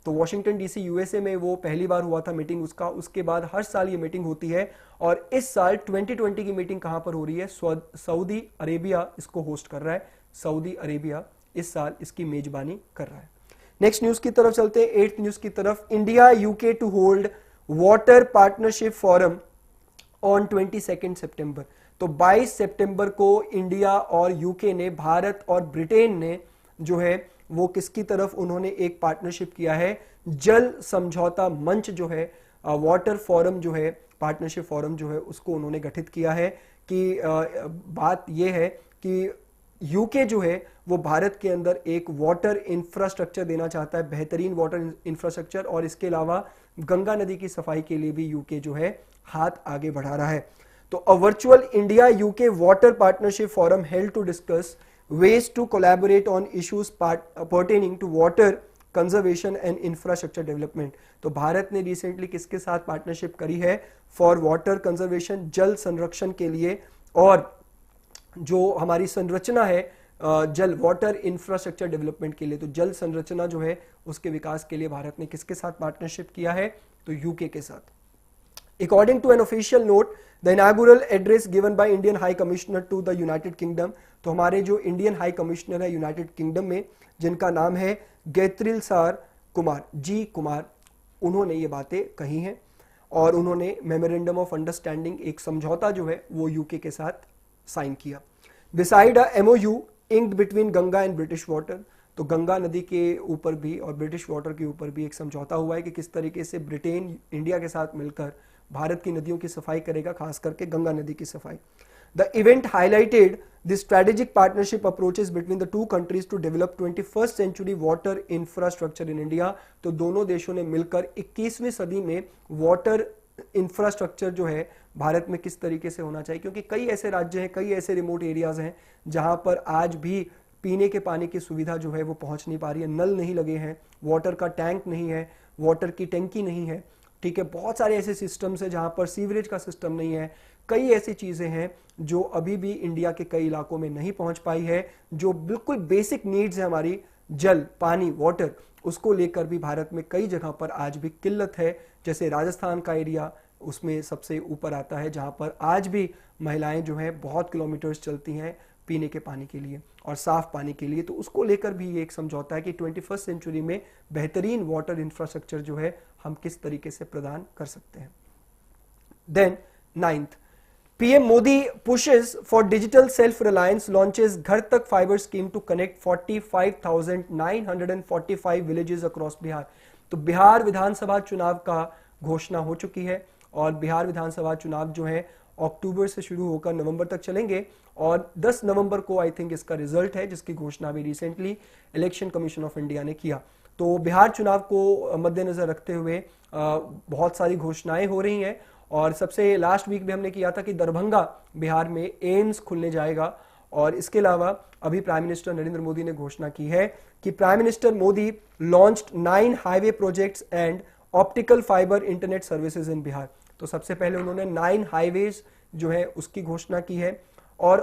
तो वॉशिंगटन DC USA में वो पहली बार हुआ था मीटिंग उसका। उसके बाद हर साल ये मीटिंग होती है और इस साल 2020 की मीटिंग कहां पर हो रही है? सऊदी अरेबिया इसको होस्ट कर रहा है। सऊदी अरेबिया इस साल इसकी मेजबानी कर रहा है। नेक्स्ट न्यूज की तरफ चलते हैं, 8th न्यूज की तरफ। India UK to hold water partnership forum on 22 September. तो 22 सितंबर को इंडिया और UK ने, भारत और ब्रिटेन ने जो है वो किसकी तरफ उन्होंने एक पार्टनरशिप किया है? जल समझौता मंच जो है, वाटर फोरम जो है, पार्टनरशिप फोरम जो है, उसको उन्होंने गठित किया है। कि बात यह है कि UK जो है वो भारत के अंदर एक वाटर इंफ्रास्ट्रक्चर देना चाहता है, बेहतरीन वाटर इंफ्रास्ट्रक्चर, और इसके अलावा गंगा नदी की सफाई के लिए भी UK जो है हाथ आगे बढ़ा रहा है। तो a virtual India UK water partnership forum held to discuss ways to collaborate on issues pertaining to water conservation and infrastructure development। तो भारत ने रिसेंटली किसके साथ पार्टनरशिप करी है? फॉर वाटर कंजर्वेशन, जल संरक्षण के लिए, और जो हमारी संरचना है जल, वाटर इंफ्रास्ट्रक्चर डेवलपमेंट के लिए। तो जल संरचना जो है उसके विकास के लिए भारत ने किसके साथ पार्टनरशिप किया है? तो UK के साथ। According to an official note, the inaugural address given by Indian High Commissioner to the United Kingdom, तो हमारे जो इंडियन हाई कमिश्नर है यूनाइटेड किंगडम में, जिनका नाम है गैत्रिलसार कुमार जी कुमार, उन्होंने ये बातें कही हैं और उन्होंने मेमोरेंडम ऑफ अंडरस्टैंडिंग, एक समझौता जो है वो UK के साथ साइन किया। Beside a MOU inked between Ganga and British water, तो गंगा नदी के ऊपर भी और ब्रिटिश वाटर के ऊपर भी एक समझौता हुआ है कि किस तरीके से ब्रिटेन इंडिया के साथ मिलकर भारत की नदियों की सफाई करेगा, खास करके गंगा नदी की सफाई। The event highlighted the strategic partnership approaches between the two countries to develop 21st century water infrastructure in India। तो दोनों देशों ने मिलकर 21वीं सदी में वाटर इंफ्रास्ट्रक्चर जो है भारत में किस तरीके से होना चाहिए, क्योंकि कई ऐसे राज्य हैं, कई ऐसे रिमोट एरियाज हैं जहां पर आज भी पीने के पानी की सुविधा जो है वो पहुंच नहीं पा रही है। नल नहीं लगे हैं, वाटर का टैंक नहीं है, वाटर की टंकी नहीं है, ठीक है। बहुत सारे ऐसे सिस्टम्स हैं जहां पर सीवरेज का सिस्टम नहीं है, कई ऐसी चीज़ें हैं जो अभी भी इंडिया के कई इलाकों में नहीं पहुंच पाई है, जो बिल्कुल बेसिक नीड्स है हमारी, जल, पानी, वाटर, उसको लेकर भी भारत में कई जगह पर आज भी किल्लत है। जैसे राजस्थान का एरिया उसमें सबसे ऊपर आता है, जहां पर आज भी महिलाएं जो हैं बहुत किलोमीटर्स चलती हैं पीने के पानी के लिए और साफ पानी के लिए। तो उसको लेकर भी ये एक समझौता है कि 21st सेंचुरी में बेहतरीन वाटर इंफ्रास्ट्रक्चर जो है हम किस तरीके से प्रदान कर सकते हैं। Then 9th, PM Modi pushes for digital self-reliance, launches घर तक fiber scheme to connect 45,945 villages across Bihar. तो बिहार विधानसभा चुनाव का घोषणा हो चुकी है और बिहार विधानसभा चुनाव जो है अक्टूबर से शुरू होकर नवंबर तक चलेंगे और 10 नवंबर को आई थिंक इसका रिजल्ट है, जिसकी घोषणा भी recently election commission of India ने किया। तो बिहार चुनाव को मद्देनजर रखते हुए बहुत सारी घोषणाएं हो रही हैं और सबसे लास्ट वीक भी हमने किया था कि दरभंगा बिहार में एम्स खुलने जाएगा। और इसके अलावा अभी प्राइम मिनिस्टर नरेंद्र मोदी ने घोषणा की है कि prime minister Modi launched 9 highway projects and optical fibre internet services in Bihar. तो सबसे पहले उन्होंने 9 हाईवेज जो है उसकी घोषणा की है और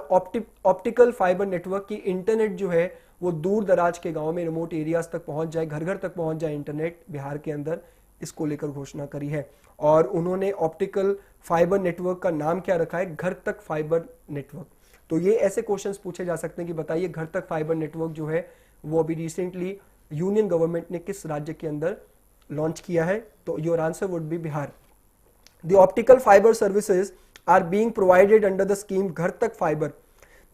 ऑप्टिकल फाइबर नेटवर्क की इंटरनेट जो है वो दूर दराज के गांव में, रिमोट एरियाज तक पहुंच जाए, घर घर तक पहुंच जाए इंटरनेट बिहार के अंदर, इसको लेकर घोषणा करी है। और उन्होंने ऑप्टिकल फाइबर नेटवर्क का नाम क्या रखा है, घर तक फाइबर नेटवर्क। तो ये ऐसे क्वेश्चंस पूछे जा सकते हैं कि बताइए घर तक फाइबर नेटवर्क जो है वो अभी रिसेंटली यूनियन गवर्नमेंट ने किस राज्य के अंदर लॉन्च किया है। तो your answer would be Bihar. The optical fiber services are being provided under the scheme Ghar Tak Fiber.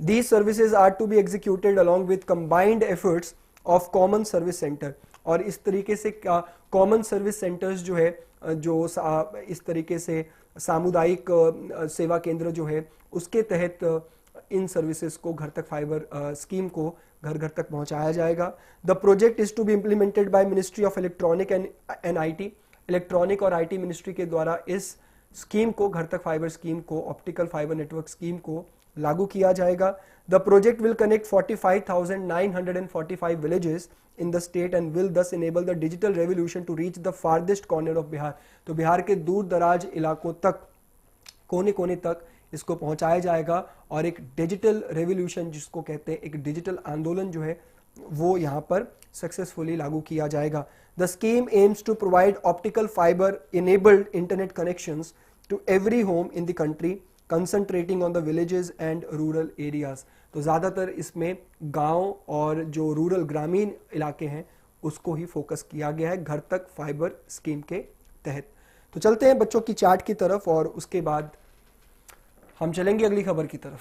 These services are to be executed along with combined efforts of common service center. और इस तरीके से common service centres जो है, जो इस तरीके से सामुदायिक सेवा केंद्र जो है उसके तहत इन सर्विसेज को घर तक फाइबर स्कीम को घर घर तक पहुंचाया जाएगा। The project is to be implemented by ministry of electronic and IT. Electronic और आईटी मिनिस्ट्री के द्वारा इस स्कीम को, घर तक फाइबर स्कीम को, ऑप्टिकल फाइबर नेटवर्क स्कीम को लागू किया जाएगा। The project will connect 45,945 villages in the state and will thus enable the digital revolution to reach the farthest corner of Bihar. तो बिहार के दूर दराज इलाकों तक, कोने कोने तक इसको पहुंचाया जाएगा और एक डिजिटल रेवोल्यूशन जिसको कहते हैं, एक डिजिटल आंदोलन जो है वो यहाँ पर सक्सेसफुली लागू किया जाएगा। The scheme aims to provide optical fiber enabled internet connections to every home in the country, concentrating on the villages and rural areas. तो ज़्यादातर इसमें गांव और जो रूरल ग्रामीण इलाके हैं उसको ही फोकस किया गया है घर तक फाइबर स्कीम के तहत। तो चलते हैं बच्चों की चार्ट की तरफ और उसके बाद हम चलेंगे अगली खबर की तरफ।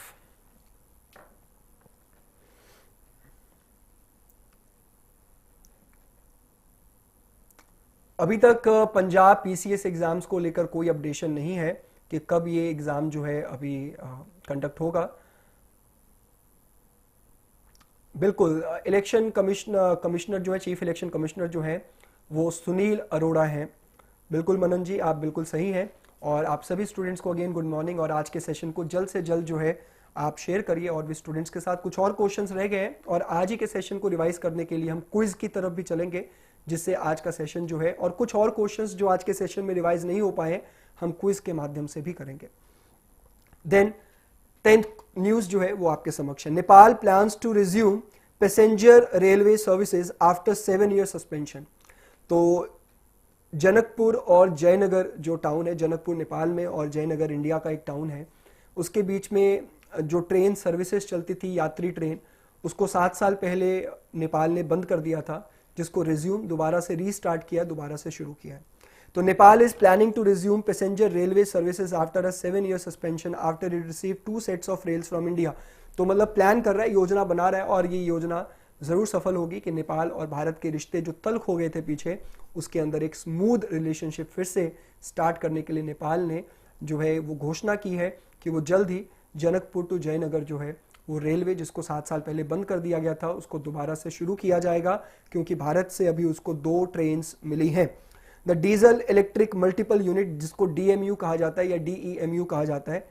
अभी तक पंजाब पीसीएस एग्जाम्स को लेकर कोई अपडेशन नहीं है कि कब ये एग्जाम जो है अभी कंडक्ट होगा। बिल्कुल, इलेक्शन कमिश्नर जो है, चीफ इलेक्शन कमिश्नर जो है वो सुनील अरोड़ा हैं। बिल्कुल मनन जी, आप बिल्कुल सही हैं। और आप सभी स्टूडेंट्स को अगेन गुड मॉर्निंग। और आज के सेशन को जल्द से जल्द जो है आप शेयर करिए और भी स्टूडेंट्स के साथ। कुछ और क्वेश्चंस रह गए हैं और आज ही के सेशन को रिवाइज करने के लिए हम क्विज की तरफ भी चलेंगे, जिससे आज का सेशन जो है और कुछ और क्वेश्चंस जो आज के सेशन में रिवाइज नहीं हो पाए हम क्विज के माध्यम से भी करेंगे। देन 10th न्यूज जो है वो आपके समक्ष है। Nepal plans to resume passenger railway services after 7 year suspension. तो जनकपुर और जयनगर जो टाउन है, जनकपुर नेपाल में और जयनगर इंडिया का एक टाउन है, उसके बीच में जो ट्रेन सर्विसेज चलती थी, यात्री ट्रेन, उसको 7 साल पहले नेपाल ने बंद कर दिया था, जिसको रिज्यूम दोबारा से रीस्टार्ट किया, दोबारा से शुरू किया है। तो Nepal is planning to resume passenger railway services after a 7 year suspension after it receive 2 sets of rails from India. तो मतलब प्लान कर रहा है, योजना बना रहा है और ये योजना जरूर सफल होगी कि नेपाल और भारत के रिश्ते जो तल्ख हो गए थे पीछे, उसके अंदर एक स्मूथ रिलेशनशिप फिर से स्टार्ट करने के लिए नेपाल ने जो है वो घोषणा की है कि वो जल्द ही जनकपुर टू जयनगर जो है वो रेलवे, जिसको 7 साल पहले बंद कर दिया गया था, उसको दोबारा से शुरू किया जाएगा, क्योंकि भारत से अभी उसको 2 ट्रेन मिली हैं। The diesel electric multiple unit, जिसको DMU कहा जाता है या DEMU कहा जाता है,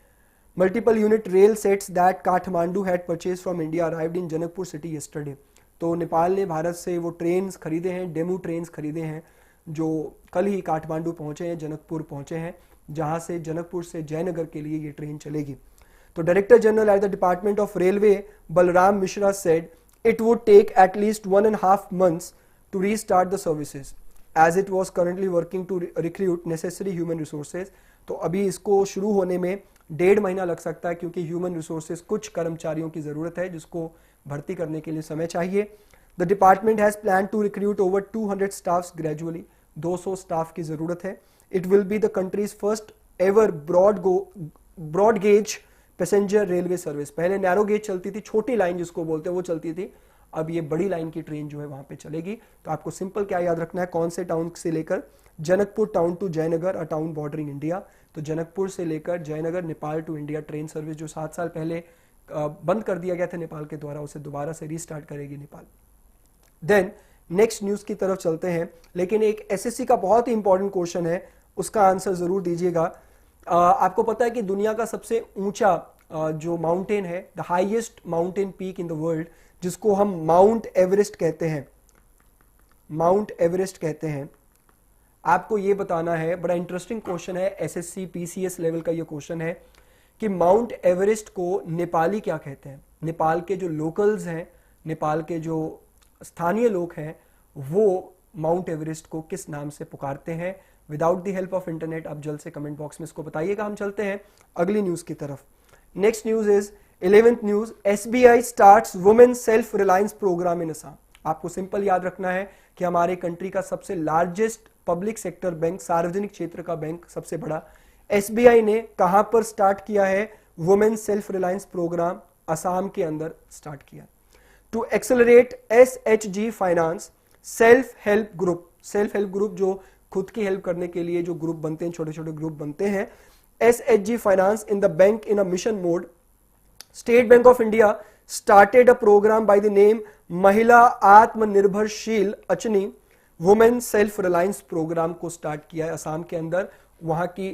multiple unit rail sets that Kathmandu had purchase from India arrived in Janakpur city yesterday. तो नेपाल ने भारत से वो ट्रेन खरीदे हैं, डेमू ट्रेन खरीदे हैं, जो कल ही काठमांडू पहुंचे हैं, जनकपुर पहुंचे हैं। जहां से जनकपुर से जयनगर के लिए ये ट्रेन चलेगी। तो director general at the department of railway Balram Mishra said it would take at least 1.5 months to restart the services as it was currently working to recruit necessary human resources। तो अभी इसको शुरू होने में 1.5 महीना लग सकता है, क्योंकि ह्यूमन रिसोर्सेज कुछ कर्मचारियों की जरूरत है जिसको भर्ती करने के लिए समय चाहिए। The department has plan to recruit over 200 staffs gradually, 200 staff की जरूरत है। It will be the country's first ever broad gauge passenger railway service. पहले नैरो गेज चलती थी, छोटी लाइन जिसको बोलते हैं वो चलती थी, अब ये बड़ी लाइन की ट्रेन जो है वहां पे चलेगी। तो आपको सिंपल क्या याद रखना है, कौन से टाउन से लेकर Janakpur town to Jaynagar, a town bordering India. तो जनकपुर से लेकर Jaynagar Nepal to India train service जो 7 साल पहले बंद कर दिया गया था नेपाल के द्वारा, उसे दोबारा से रीस्टार्ट करेगी नेपाल। देन नेक्स्ट न्यूज की तरफ चलते हैं, लेकिन एक एसएससी का बहुत ही इंपॉर्टेंट क्वेश्चन है, उसका आंसर जरूर दीजिएगा। आपको पता है कि दुनिया का सबसे ऊंचा जो माउंटेन है, the highest mountain peak in the world, जिसको हम माउंट एवरेस्ट कहते हैं, माउंट एवरेस्ट कहते हैं। आपको ये बताना है, बड़ा इंटरेस्टिंग क्वेश्चन है, एसएससी पीसीएस लेवल का ये क्वेश्चन है कि माउंट एवरेस्ट को नेपाली क्या कहते हैं। नेपाल के जो लोकल्स हैं, नेपाल के जो स्थानीय लोग हैं, वो माउंट एवरेस्ट को किस नाम से पुकारते हैं। Without the help of internet आप जल्द से कमेंट बॉक्स में इसको बताइएगा। हम चलते हैं अगली न्यूज की तरफ। Next news is 11th news, SBI starts women self reliance programme in Assam. आपको सिंपल याद रखना है कि हमारे कंट्री का सबसे लार्जेस्ट पब्लिक सेक्टर बैंक, सार्वजनिक क्षेत्र का बैंक, सबसे बड़ा एसबीआई ने कहां पर स्टार्ट किया है, women self reliance program Assam के अंदर स्टार्ट किया। To accelerate SHG finance self help group, self help group जो खुद की हेल्प करने के लिए जो ग्रुप बनते हैं, छोटे छोटे ग्रुप बनते हैं, SHG finance in the bank in a mission mode, state bank of India started a program by the name Mahila Atmanirbharshil Achoni women self reliance program को स्टार्ट किया है असम के अंदर। वहां की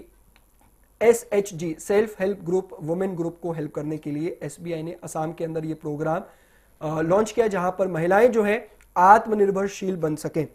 SHG self help group, women group को हेल्प करने के लिए एसबीआई ने असम के अंदर ये प्रोग्राम लॉन्च किया, जहां पर महिलाएं जो है आत्मनिर्भरशील बन सकें।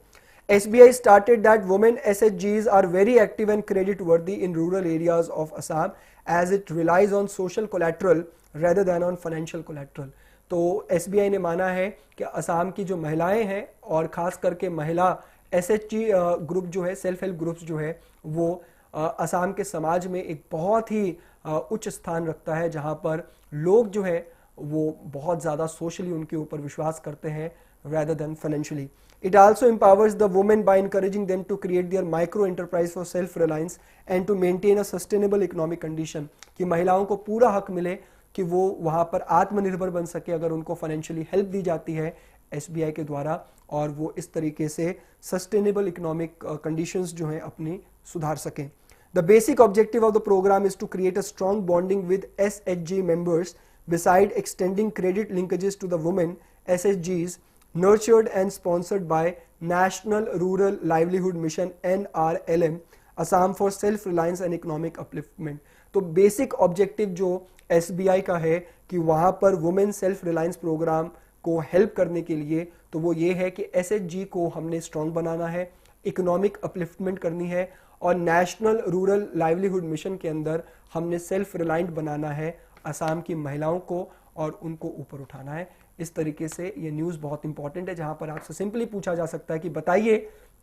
SBI started that women SHGs are very active and credit worthy in rural areas of Assam as it relies on social collateral rather than on financial collateral। तो SBI ने माना है कि असम की जो महिलाएं हैं और खास करके महिला SHG ग्रुप जो है, सेल्फ हेल्प ग्रुप्स जो है, वो असम के समाज में एक बहुत ही उच्च स्थान रखता है, जहां पर लोग जो है वो बहुत ज़्यादा सोशली उनके ऊपर विश्वास करते हैं rather than financially। It also empowers the women by encouraging them to create their micro enterprise for self-reliance and to maintain a sustainable economic condition। कि महिलाओं को पूरा हक मिले कि वो वहाँ पर आत्मनिर्भर बन सके अगर उनको फाइनेंशियली हेल्प दी जाती है एसबीआई के द्वारा, और वो इस तरीके से सस्टेनेबल इकोनॉमिक कंडीशंस जो हैं अपनी सुधार सकें। The basic objective of the program is to create a strong bonding with SHG members beside extending credit linkages to the women SHGs nurtured and sponsored by National Rural Livelihood Mission NRLM Assam for Self Reliance and Economic Upliftment। तो basic objective जो SBI का है कि वहां पर women self reliance program को help करने के लिए, तो वो ये है कि एसएचजी को हमने स्ट्रांग बनाना है, इकोनॉमिक अपलिफ्टमेंट करनी है, और नेशनल रूरल लाइवलीहुड मिशन के अंदर हमने सेल्फ रिलायंट बनाना है असम की महिलाओं को और उनको ऊपर उठाना है। इस तरीके से ये न्यूज़ बहुत इंपॉर्टेंट है, जहां पर आपसे सिंपली पूछा जा सकता है कि बताइए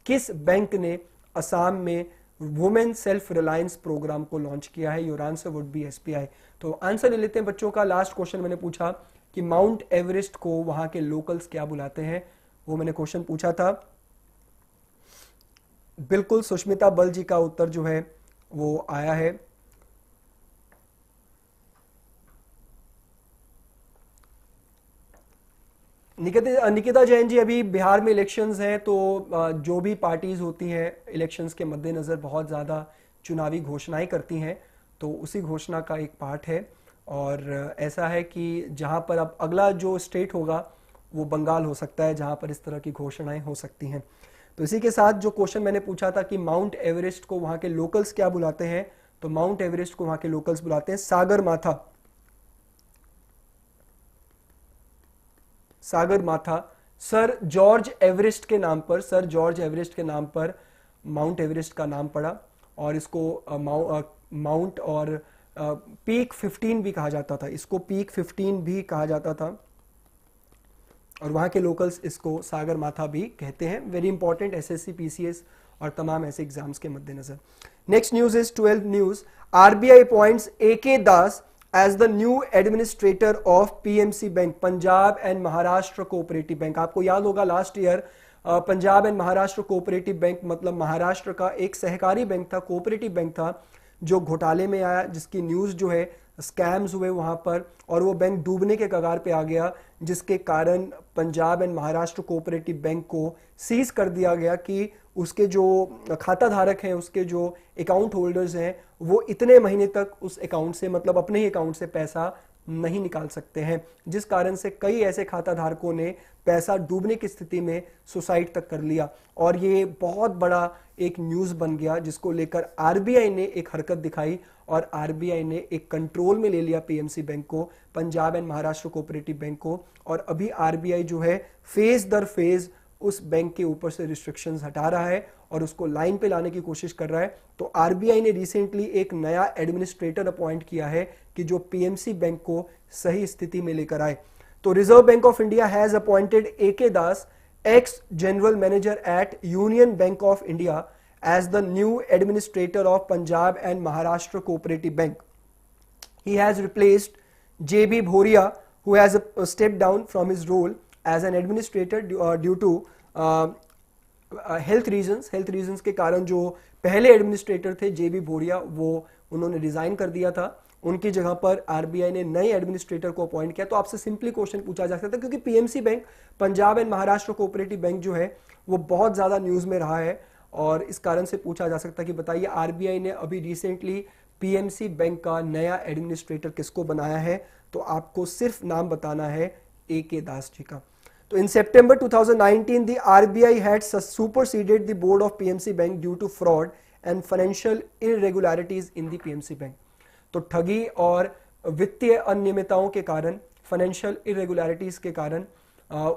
किस बैंक ने असम में वुमेन सेल्फ रिलायंस प्रोग्राम को लॉन्च किया है। Your answer would be SBI. तो आंसर ले लेते हैं बच्चों का। लास्ट क्वेश्चन मैंने पूछा कि माउंट एवरेस्ट को वहां के लोकल्स क्या बुलाते हैं, वो मैंने क्वेश्चन पूछा था। बिल्कुल सुष्मिता बल जी का उत्तर जो है वो आया है। निकिता जैन जी, अभी बिहार में इलेक्शंस हैं, तो जो भी पार्टीज होती हैं इलेक्शंस के मद्देनजर बहुत ज़्यादा चुनावी घोषणाएं करती हैं, तो उसी घोषणा का एक पार्ट है। और ऐसा है कि जहां पर अब अगला जो स्टेट होगा वो बंगाल हो सकता है, जहां पर इस तरह की घोषणाएं हो सकती हैं। तो इसी के साथ जो क्वेश्चन मैंने पूछा था कि माउंट एवरेस्ट को वहां के लोकल्स क्या बुलाते हैं, तो माउंट एवरेस्ट को वहां के लोकल्स बुलाते हैं सागर माथा। सागर माथा सर जॉर्ज एवरेस्ट के नाम पर, सर जॉर्ज एवरेस्ट के नाम पर माउंट एवरेस्ट का नाम पड़ा। और इसको माउंट और पीक 15 भी कहा जाता था, इसको पीक 15 भी कहा जाता था, और वहाँ के लोकल्स इसको सागर माथा भी कहते हैं। वेरी इंपॉर्टेंट एसएससी पीसीएस और तमाम ऐसे एग्जाम्स के मद्देनजर। Next news is 12th news, RBI appoints AK Das as the new administrator of PMC bank, Punjab and Maharashtra cooperative bank. आपको याद होगा last year Punjab and Maharashtra cooperative bank मतलब महाराष्ट्र का एक सहकारी बैंक था, कोऑपरेटिव बैंक था, जो घोटाले में आया, जिसकी न्यूज जो है स्कैम्स हुए वहां पर, और वो बैंक डूबने के कगार पे आ गया, जिसके कारण Punjab and Maharashtra cooperative bank को सीज कर दिया गया कि उसके जो खाता धारक हैं, उसके जो अकाउंट होल्डर्स हैं, वो इतने महीने तक उस अकाउंट से मतलब अपने ही अकाउंट से पैसा नहीं निकाल सकते हैं, जिस कारण से कई ऐसे खाता धारकों ने पैसा डूबने की स्थिति में सुसाइड तक कर लिया। और ये बहुत बड़ा एक न्यूज बन गया, जिसको लेकर आरबीआई ने एक हरकत दिखाई और आरबीआई ने एक कंट्रोल में ले लिया पीएमसी बैंक को, Punjab and Maharashtra cooperative bank को। और अभी आरबीआई जो है फेज दर फेज उस बैंक के ऊपर से रिस्ट्रिक्शंस हटा रहा है और उसको लाइन पे लाने की कोशिश कर रहा है। तो आरबीआई ने रिसेंटली एक नया एडमिनिस्ट्रेटर अपॉइंट किया है कि जो पीएमसी बैंक को सही स्थिति में लेकर आए। तो reserve bank of India has appointed AK Das, x general manager eight union bank of India, as the new administrator of Punjab and Maharashtra Cooperative Bank. He has replaced JB Bhoria, who has stepped down from his role as an administrator due to health reasons. Health reasons के कारण जो पहले administrator थे JB भोरिया, वो उन्होंने resign कर दिया था, उनकी जगह पर आरबीआई ने नए एडमिनिस्ट्रेटर को अपॉइंट किया। तो आपसे सिंपली क्वेश्चन पूछा जा सकता है, क्योंकि PMC bank, Punjab and Maharashtra cooperative bank जो है वो बहुत ज्यादा न्यूज में रहा है, और इस कारण से पूछा जा सकता है कि बताइए आरबीआई ने अभी रिसेंटली पीएमसी बैंक का नया एडमिनिस्ट्रेटर किसको बनाया है। तो आपको सिर्फ नाम बताना है AK दास जी का। तो in September 2019 the RBI had superseded the board of PMC bank due to fraud and financial irregularities in the PMC bank. तो ठगी और वित्तीय अनियमितताओं के कारण, फाइनेंशियल इरेगुलरिटीज के कारण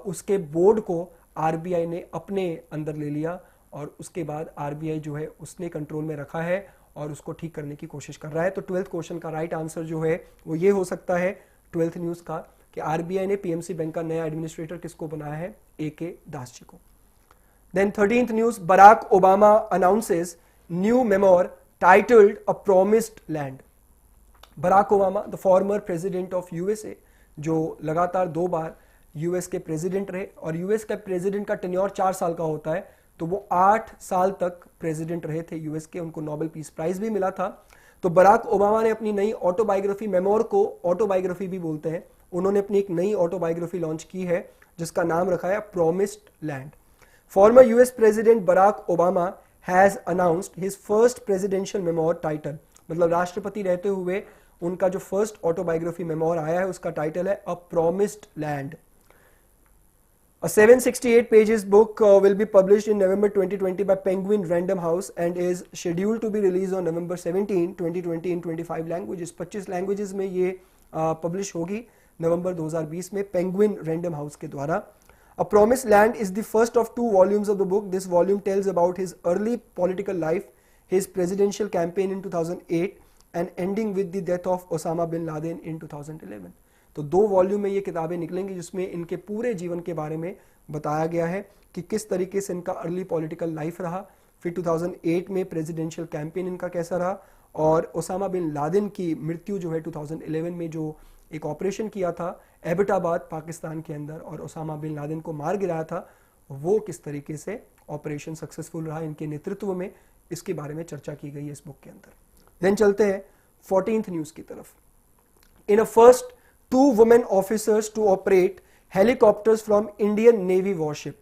उसके बोर्ड को आरबीआई ने अपने अंदर ले लिया, और उसके बाद आरबीआई जो है उसने कंट्रोल में रखा है और उसको ठीक करने की कोशिश कर रहा है। तो 12th क्वेश्चन का राइट आंसर जो है वो ये हो सकता है 12th न्यूज का, कि आरबीआई ने पीएमसी बैंक का नया एडमिनिस्ट्रेटर किसको बनाया है, AK दास जी को। Then 13th news, Barack Obama announces new memoir titled a promised land. Barack Obama, the former president of USA, जो लगातार 2 बार यूएस के प्रेसिडेंट रहे, और यूएस का प्रेसिडेंट का टेन्योर 4 साल का होता है, तो वो 8 साल तक प्रेसिडेंट रहे थे यूएस के, उनको नोबेल पीस प्राइज भी मिला था। तो बराक ओबामा ने अपनी नई ऑटोबायोग्राफी, मेमोर को ऑटोबायोग्राफी भी बोलते हैं, उन्होंने अपनी एक नई ऑटोबायोग्राफी लॉन्च की है जिसका नाम रखा है promised land. Former US president Barack Obama has announced his first presidential memoir title, मतलब राष्ट्रपति रहते हुए उनका जो फर्स्ट ऑटोबायोग्राफी मेमोर आया है उसका टाइटल है अ promised land. A 768 pages book will be published in November 2020 by Penguin Random House and is scheduled to be released on November 17, 2020 in 25 languages. 25 languages में ये publish होगी नवंबर 2020 में Penguin Random House के द्वारा। A Promised Land is the first of 2 volumes of the book. This volume tells about his early political life, his presidential campaign in 2008 and ending with the death of Osama bin Laden in 2011. तो 2 volume में ये किताबें निकलेंगी जिसमें इनके पूरे जीवन के बारे में बताया गया है कि किस तरीके से इनका अर्ली पॉलिटिकल लाइफ रहा, फिर 2008 में प्रेसिडेंशियल कैंपेन इनका कैसा रहा, और ओसामा बिन लादेन की मृत्यु जो है 2011 में जो एक ऑपरेशन किया था एबटाबाद पाकिस्तान के अंदर और ओसामा बिन लादेन को मार गिराया था, वो किस तरीके से ऑपरेशन सक्सेसफुल रहा इनके नेतृत्व में, इसके बारे में चर्चा की गई है इस बुक के अंदर। देन चलते हैं 14th न्यूज की तरफ। इन a first 2 women officers to operate helicopters from Indian Navy warship।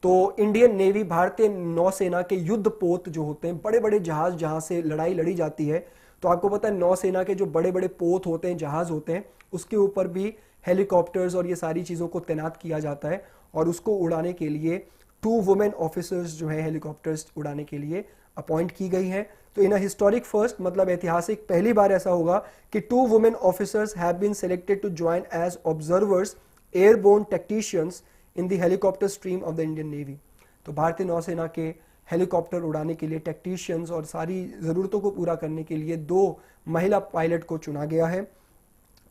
तो इंडियन नेवी, भारतीय नौसेना के युद्ध पोत जो होते हैं, बड़े बड़े जहाज जहां से लड़ाई लड़ी जाती है, तो आपको पता है नौसेना के जो बड़े बड़े पोत होते हैं, जहाज होते हैं, उसके ऊपर भी हेलीकॉप्टर्स और ये सारी चीजों को तैनात किया जाता है, और उसको उड़ाने के लिए 2 वुमेन ऑफिसर्स जो है हेलीकॉप्टर्स उड़ाने के लिए अपॉइंट की गई हैं। तो इन अ हिस्टोरिक फर्स्ट, मतलब ऐतिहासिक पहली बार ऐसा होगा कि 2 women officers have been selected to join as observers airborne technicians in the helicopter stream of the Indian navy. तो भारतीय नौसेना के हेलीकॉप्टर उड़ाने के लिए, टेक्नीशियंस और सारी ज़रूरतों को पूरा करने के लिए 2 महिला पायलट को चुना गया है।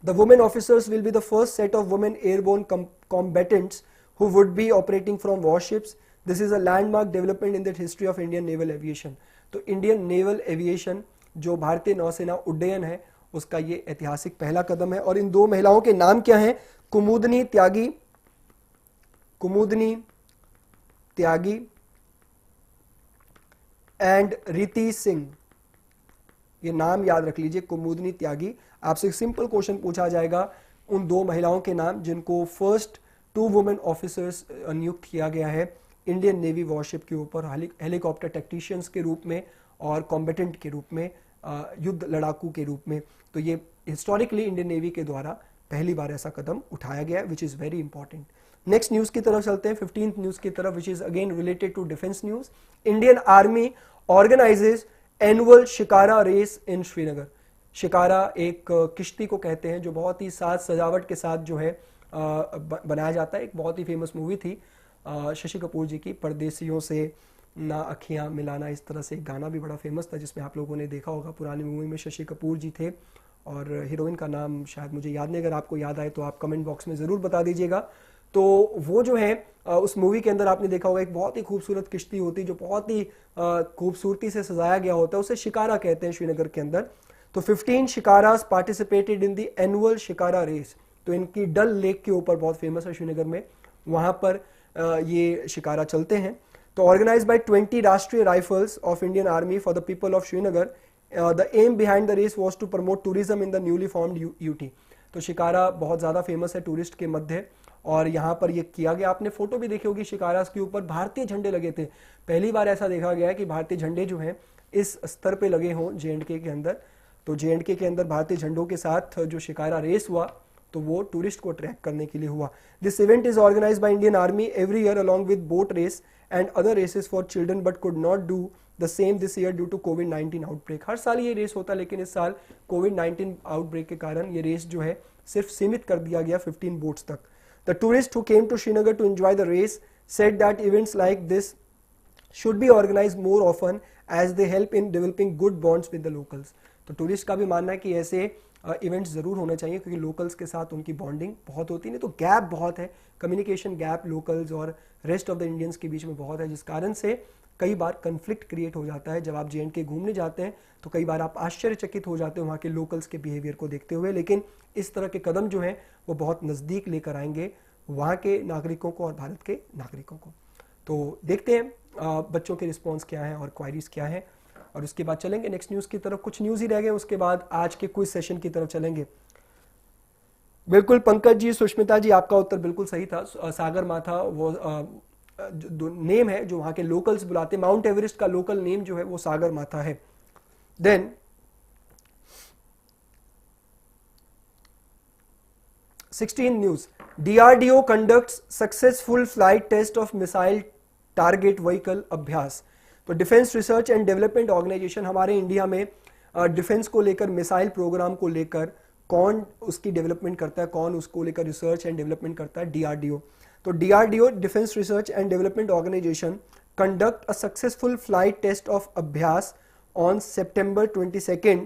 The women officers will be the first set of women airborne combatants who would be operating from warships. This is a landmark development in the history of Indian naval aviation. तो Indian naval aviation जो भारतीय नौसेना उड्डयन है उसका ये ऐतिहासिक पहला कदम है। और इन 2 महिलाओं के नाम क्या हैं? कुमुदनी त्यागी एंड रीति सिंह। ये नाम याद रख लीजिए, कुमुदनी त्यागी। आपसे सिंपल क्वेश्चन पूछा जाएगा उन 2 महिलाओं के नाम जिनको फर्स्ट 2 वुमेन ऑफिसर्स नियुक्त किया गया है इंडियन नेवी वॉरशिप के ऊपर हेलीकॉप्टर टेक्नीशियंस के रूप में और कॉम्बेटेंट के रूप में, युद्ध लड़ाकू के रूप में। तो ये हिस्टोरिकली इंडियन नेवी के द्वारा पहली बार ऐसा कदम उठाया गया, which is very important. Next news की तरफ चलते हैं, 15th न्यूज की तरफ, which is again related to defence news. Indian army organises annual shikara race in Srinagar. Shikara एक किश्ती को कहते हैं जो बहुत ही साज सजावट के साथ जो है बनाया जाता है। एक बहुत ही फेमस मूवी थी शशि कपूर जी की, परदेसियों से ना अखियां मिलाना, इस तरह से एक गाना भी बड़ा फेमस था जिसमें आप लोगों ने देखा होगा। पुरानी मूवी में शशि कपूर जी थे और हीरोइन का नाम शायद मुझे याद नहीं, अगर आपको याद आए तो आप कमेंट बॉक्स में ज़रूर बता दीजिएगा। तो वो जो है उस मूवी के अंदर आपने देखा होगा एक बहुत ही खूबसूरत किश्ती होती जो बहुत ही खूबसूरती से सजाया गया होता है, उसे शिकारा कहते हैं श्रीनगर के अंदर। तो 15 shikaras participated in the annual shikara race. तो इनकी डल लेक के ऊपर बहुत फेमस है श्रीनगर में, वहां पर ये शिकारा चलते हैं। तो organise by 20 Rashtriya rifles of Indian army for the people of Srinagar, the aim behind the race was to promote tourism in the newly formed UT. तो शिकारा बहुत ज्यादा फेमस है टूरिस्ट के मध्य और यहाँ पर ये किया गया। आपने फोटो भी देखी होगी, शिकारास के ऊपर भारतीय झंडे लगे थे। पहली बार ऐसा देखा गया है कि भारतीय झंडे जो हैं इस स्तर पे लगे हों जे.एंड.के के अंदर। तो जे.एंड.के के अंदर भारतीय झंडों के साथ जो शिकारा रेस हुआ तो वो टूरिस्ट को अट्रैक्ट करने के लिए हुआ। This event is organised by Indian army every year along with boat race and other races for children but could not do the same this year due to कोविड-19 outbreak. हर साल ये race होता है लेकिन इस साल कोविड-19 आउटब्रेक के कारण ये रेस जो है सिर्फ सीमित कर दिया गया 15 बोट्स तक। The tourists who came to Srinagar to enjoy the race said that events like this should be organized more often as they help in developing good bonds with the locals. तो tourist का भी मानना है कि ऐसे events ज़रूर होने चाहिए क्योंकि लोकल्स के साथ उनकी बॉन्डिंग बहुत होती है। नहीं तो गैप बहुत है, कम्युनिकेशन गैप लोकल्स और रेस्ट ऑफ द इंडियंस के बीच में बहुत है, जिस कारण से कई बार कन्फ्लिक्ट क्रिएट हो जाता है। जब आप जे.एंड.के घूमने जाते हैं तो कई बार आप आश्चर्यचकित हो जाते हैं वहाँ के लोकल्स के बिहेवियर को देखते हुए, लेकिन इस तरह के कदम जो हैं वो बहुत नज़दीक लेकर आएंगे वहाँ के नागरिकों को और भारत के नागरिकों को। तो देखते हैं बच्चों के रिस्पॉन्स क्या है और क्वायरीज क्या है और उसके बाद चलेंगे नेक्स्ट न्यूज़ की तरफ। कुछ न्यूज़ ही रह गए, उसके बाद आज के क्विज सेशन की तरफ चलेंगे। बिल्कुल पंकज जी, सुष्मिता जी, आपका उत्तर बिल्कुल सही था। सागर माथा वो जो नेम है जो वहाँ के लोकल्स बुलाते हैं, माउंट एवरेस्ट का लोकल नेम जो है वो सागर माथा है। Then 16 news, DRDO conducts successful flight test of missile target vehicle Abhyas. तो defence research and development organisation हमारे इंडिया में डिफेंस को लेकर, मिसाइल प्रोग्राम को लेकर कौन उसकी डेवलपमेंट करता है, कौन उसको लेकर रिसर्च एंड डेवलपमेंट करता है? DRDO। तो DRDO defence research and development organisation conduct a successful flight test of Abhyas on September 22,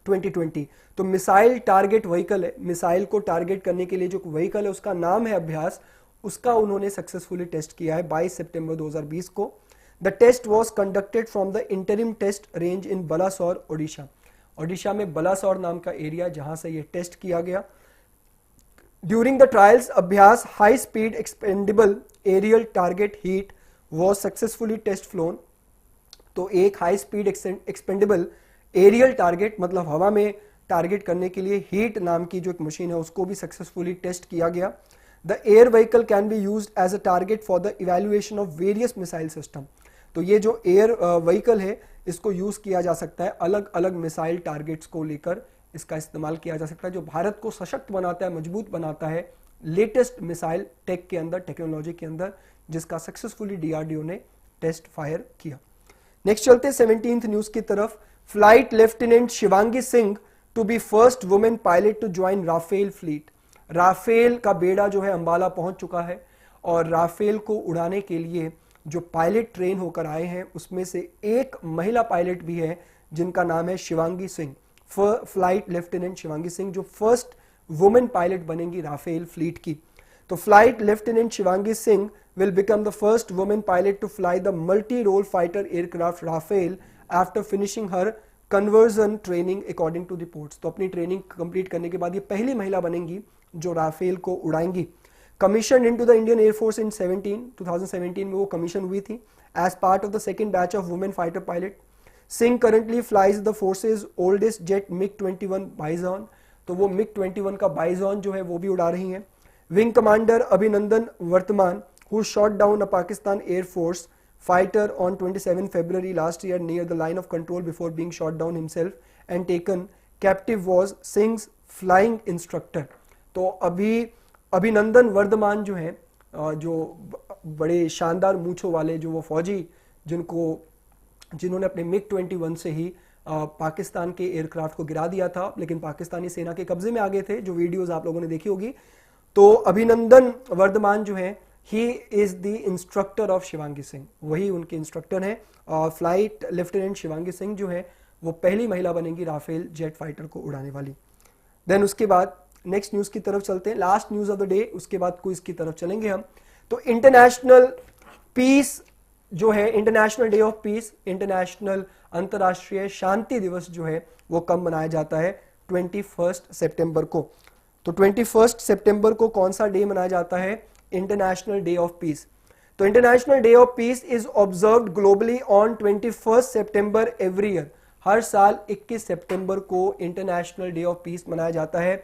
2020। तो मिसाइल टारगेट व्हीकल है, मिसाइल को टारगेट करने के लिए जो व्हीकल है उसका नाम है अभ्यास, उसका उन्होंने सक्सेसफुली टेस्ट किया है 22 सितंबर 2020 को। The test was conducted from the interim test range in Balasore, Odisha. Odisha में बलासौर नाम का एरिया जहां से ये टेस्ट किया गया। During the trials Abhyas high speed expendable aerial target HEAT was successfully test flown. तो एक high speed expendable aerial target मतलब हवा में टारगेट करने के लिए हीट नाम की जो एक मशीन है उसको भी सक्सेसफुली टेस्ट किया गया। The air vehicle can be used as a target for the evaluation of various missile system. तो ये जो एयर व्हीकल है इसको यूज किया जा सकता है अलग अलग मिसाइल टारगेट्स को लेकर, इसका इस्तेमाल किया जा सकता है जो भारत को सशक्त बनाता है, मजबूत बनाता है लेटेस्ट मिसाइल टेक के अंदर, टेक्नोलॉजी के अंदर, जिसका सक्सेसफुली DRDO ने टेस्ट फायर किया। नेक्स्ट चलते 17th न्यूज की तरफ। Flight lieutenant Shivangi Singh to be first women pilot to join Rafale fleet. Rafale का बेड़ा जो है अंबाला पहुंच चुका है और राफेल को उड़ाने के लिए जो पायलट ट्रेन होकर आए हैं उसमें से एक महिला पायलट भी है जिनका नाम है शिवांगी सिंह, फ्लाइट लेफ्टिनेंट शिवांगी सिंह, जो फर्स्ट वुमेन पायलट बनेंगी राफेल फ्लीट की। तो flight lieutenant Shivangi Singh will become the first woman pilot to fly the multi-role fighter aircraft Rafale after finishing her conversion training according to reports। तो अपनी ट्रेनिंग कंप्लीट करने के बाद ये पहली महिला बनेंगी जो राफेल को उड़ाएंगी। Commission into the Indian air force in 2017 में वो कमीशन हुई थी as part of the second batch of women fighter pilot. Singh currently flies the force's oldest jet MiG-21 bison. तो वो MiG-21 का बाइजॉन जो है वो भी उड़ा रही हैं। विंग कमांडर अभिनंदन वर्तमान who shot down a Pakistan Air Force fighter on 27 February last year near the line of control before being shot down himself and taken captive was Singh's flying instructor। तो अभिनंदन वर्धमान जो हैं, जो बड़े शानदार मूंछों वाले जो वो फौजी जिन्होंने अपने MiG-21 से ही पाकिस्तान के एयरक्राफ्ट को गिरा दिया था, लेकिन पाकिस्तानी सेना के कब्जे में आ गए थे, जो वीडियोस आप लोगों ने देखी होगी। तो अभिनंदन वर्धमान जो हैं ही is the instructor of Shivangi Singh, वही उनके इंस्ट्रक्टर हैं। और फ्लाइट लेफ्टिनेंट शिवांगी सिंह जो है वो पहली महिला बनेंगी राफेल जेट फाइटर को उड़ाने वाली। देन उसके बाद नेक्स्ट न्यूज की तरफ चलते हैं, last news of the day, उसके बाद क्विज की तरफ चलेंगे हम। तो इंटरनेशनल पीस जो है, international day of piece, international अंतर्राष्ट्रीय शांति दिवस जो है वो कब मनाया जाता है? 21 सितंबर को। तो 21 सितंबर को कौन सा डे मनाया जाता है? International day of peace. तो international day of peace is observed globally on 21 सितंबर एवरी ईयर। हर साल 21 सितंबर को इंटरनेशनल डे ऑफ पीस मनाया जाता है।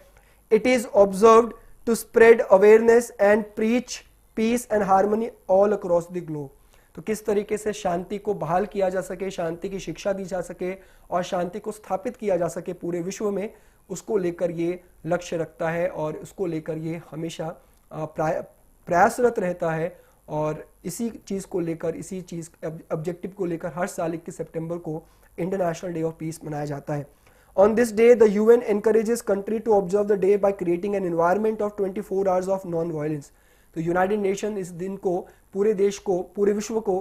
It is observed to spread awareness and preach peace and harmony all across the globe. तो किस तरीके से शांति को बहाल किया जा सके, शांति की शिक्षा दी जा सके और शांति को स्थापित किया जा सके पूरे विश्व में, उसको लेकर ये लक्ष्य रखता है और उसको लेकर ये हमेशा प्रयासरत रहता है। और इसी चीज को लेकर, इसी चीज ऑब्जेक्टिव को लेकर हर साल 21 सितंबर को इंटरनेशनल डे ऑफ पीस मनाया जाता है। On this day the UN encourages country to observe the day by creating an environment of 24 hours of non-violence। तो यूनाइटेड नेशन इस दिन को पूरे देश को, पूरे विश्व को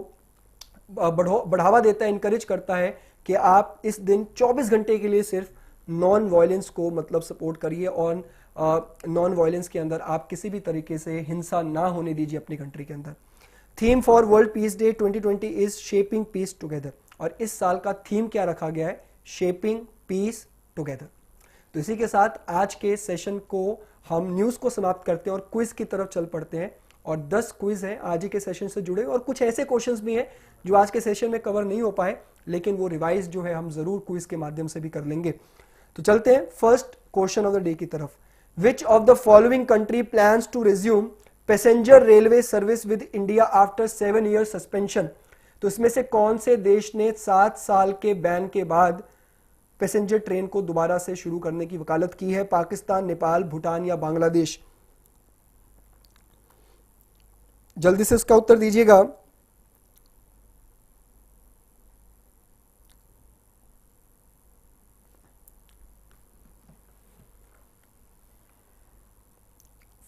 बढ़ावा देता है, इंकरेज करता है कि आप इस दिन 24 घंटे के लिए सिर्फ नॉन वायलेंस को मतलब सपोर्ट करिए और नॉन वायलेंस के अंदर आप किसी भी तरीके से हिंसा ना होने दीजिए अपनी कंट्री के अंदर। Theme for world peace day 2020 is shaping peace together. और इस साल का थीम क्या रखा गया है? Shaping peace together. तो इसी के साथ आज के सेशन को हम न्यूज को समाप्त करते हैं और क्विज की तरफ चल पड़ते हैं। और 10 क्विज हैं आज ही के सेशन से जुड़े और कुछ ऐसे क्वेश्चंस भी हैं जो आज के सेशन में कवर नहीं हो पाए, लेकिन वो रिवाइज जो है हम जरूर क्विज के माध्यम से भी कर लेंगे। तो चलते हैं first question of the day की तरफ। Which of the following country plans to resume passenger railway service with India after 7 years suspension? तो इसमें से कौन से देश ने 7 साल के बैन के बाद पैसेंजर ट्रेन को दोबारा से शुरू करने की वकालत की है? पाकिस्तान, नेपाल, भूटान या बांग्लादेश? जल्दी से इसका उत्तर दीजिएगा।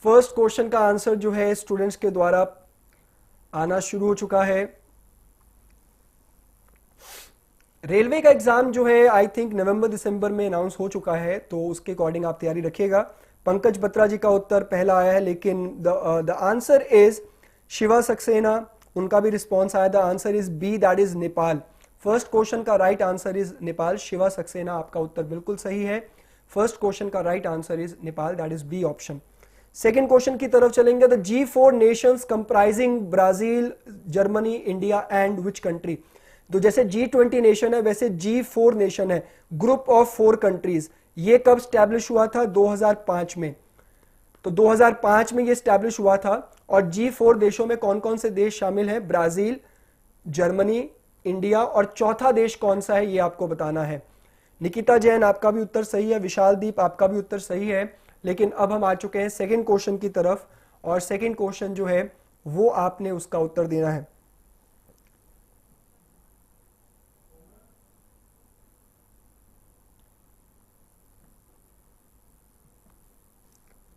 फर्स्ट क्वेश्चन का आंसर जो है स्टूडेंट्स के द्वारा आना शुरू हो चुका है। रेलवे का एग्जाम जो है आई थिंक नवंबर दिसंबर में अनाउंस हो चुका है, तो उसके अकॉर्डिंग आप तैयारी रखिएगा। पंकज बत्रा जी का उत्तर पहला आया है, लेकिन the answer is Shiva Saxena, उनका भी रिस्पॉन्स आया। The answer is B, that is Nepal. First question का right answer is Nepal. Shiva Saxena, आपका उत्तर बिल्कुल सही है। फर्स्ट क्वेश्चन का right answer is Nepal, that is B option. Second question की तरफ चलेंगे। The G4 nations comprising Brazil, Germany, India and which country? तो जैसे G20 नेशन है वैसे G4 नेशन है, ग्रुप ऑफ 4 कंट्रीज। ये कब स्टैब्लिश हुआ था? 2005 में। तो 2005 में ये स्टैब्लिश हुआ था। और G4 देशों में कौन कौन से देश शामिल हैं? ब्राजील, जर्मनी, इंडिया और चौथा देश कौन सा है ये आपको बताना है। निकिता जैन, आपका भी उत्तर सही है। विशाल दीप, आपका भी उत्तर सही है। लेकिन अब हम आ चुके हैं सेकंड क्वेश्चन की तरफ, और सेकंड क्वेश्चन जो है वो आपने उसका उत्तर देना है।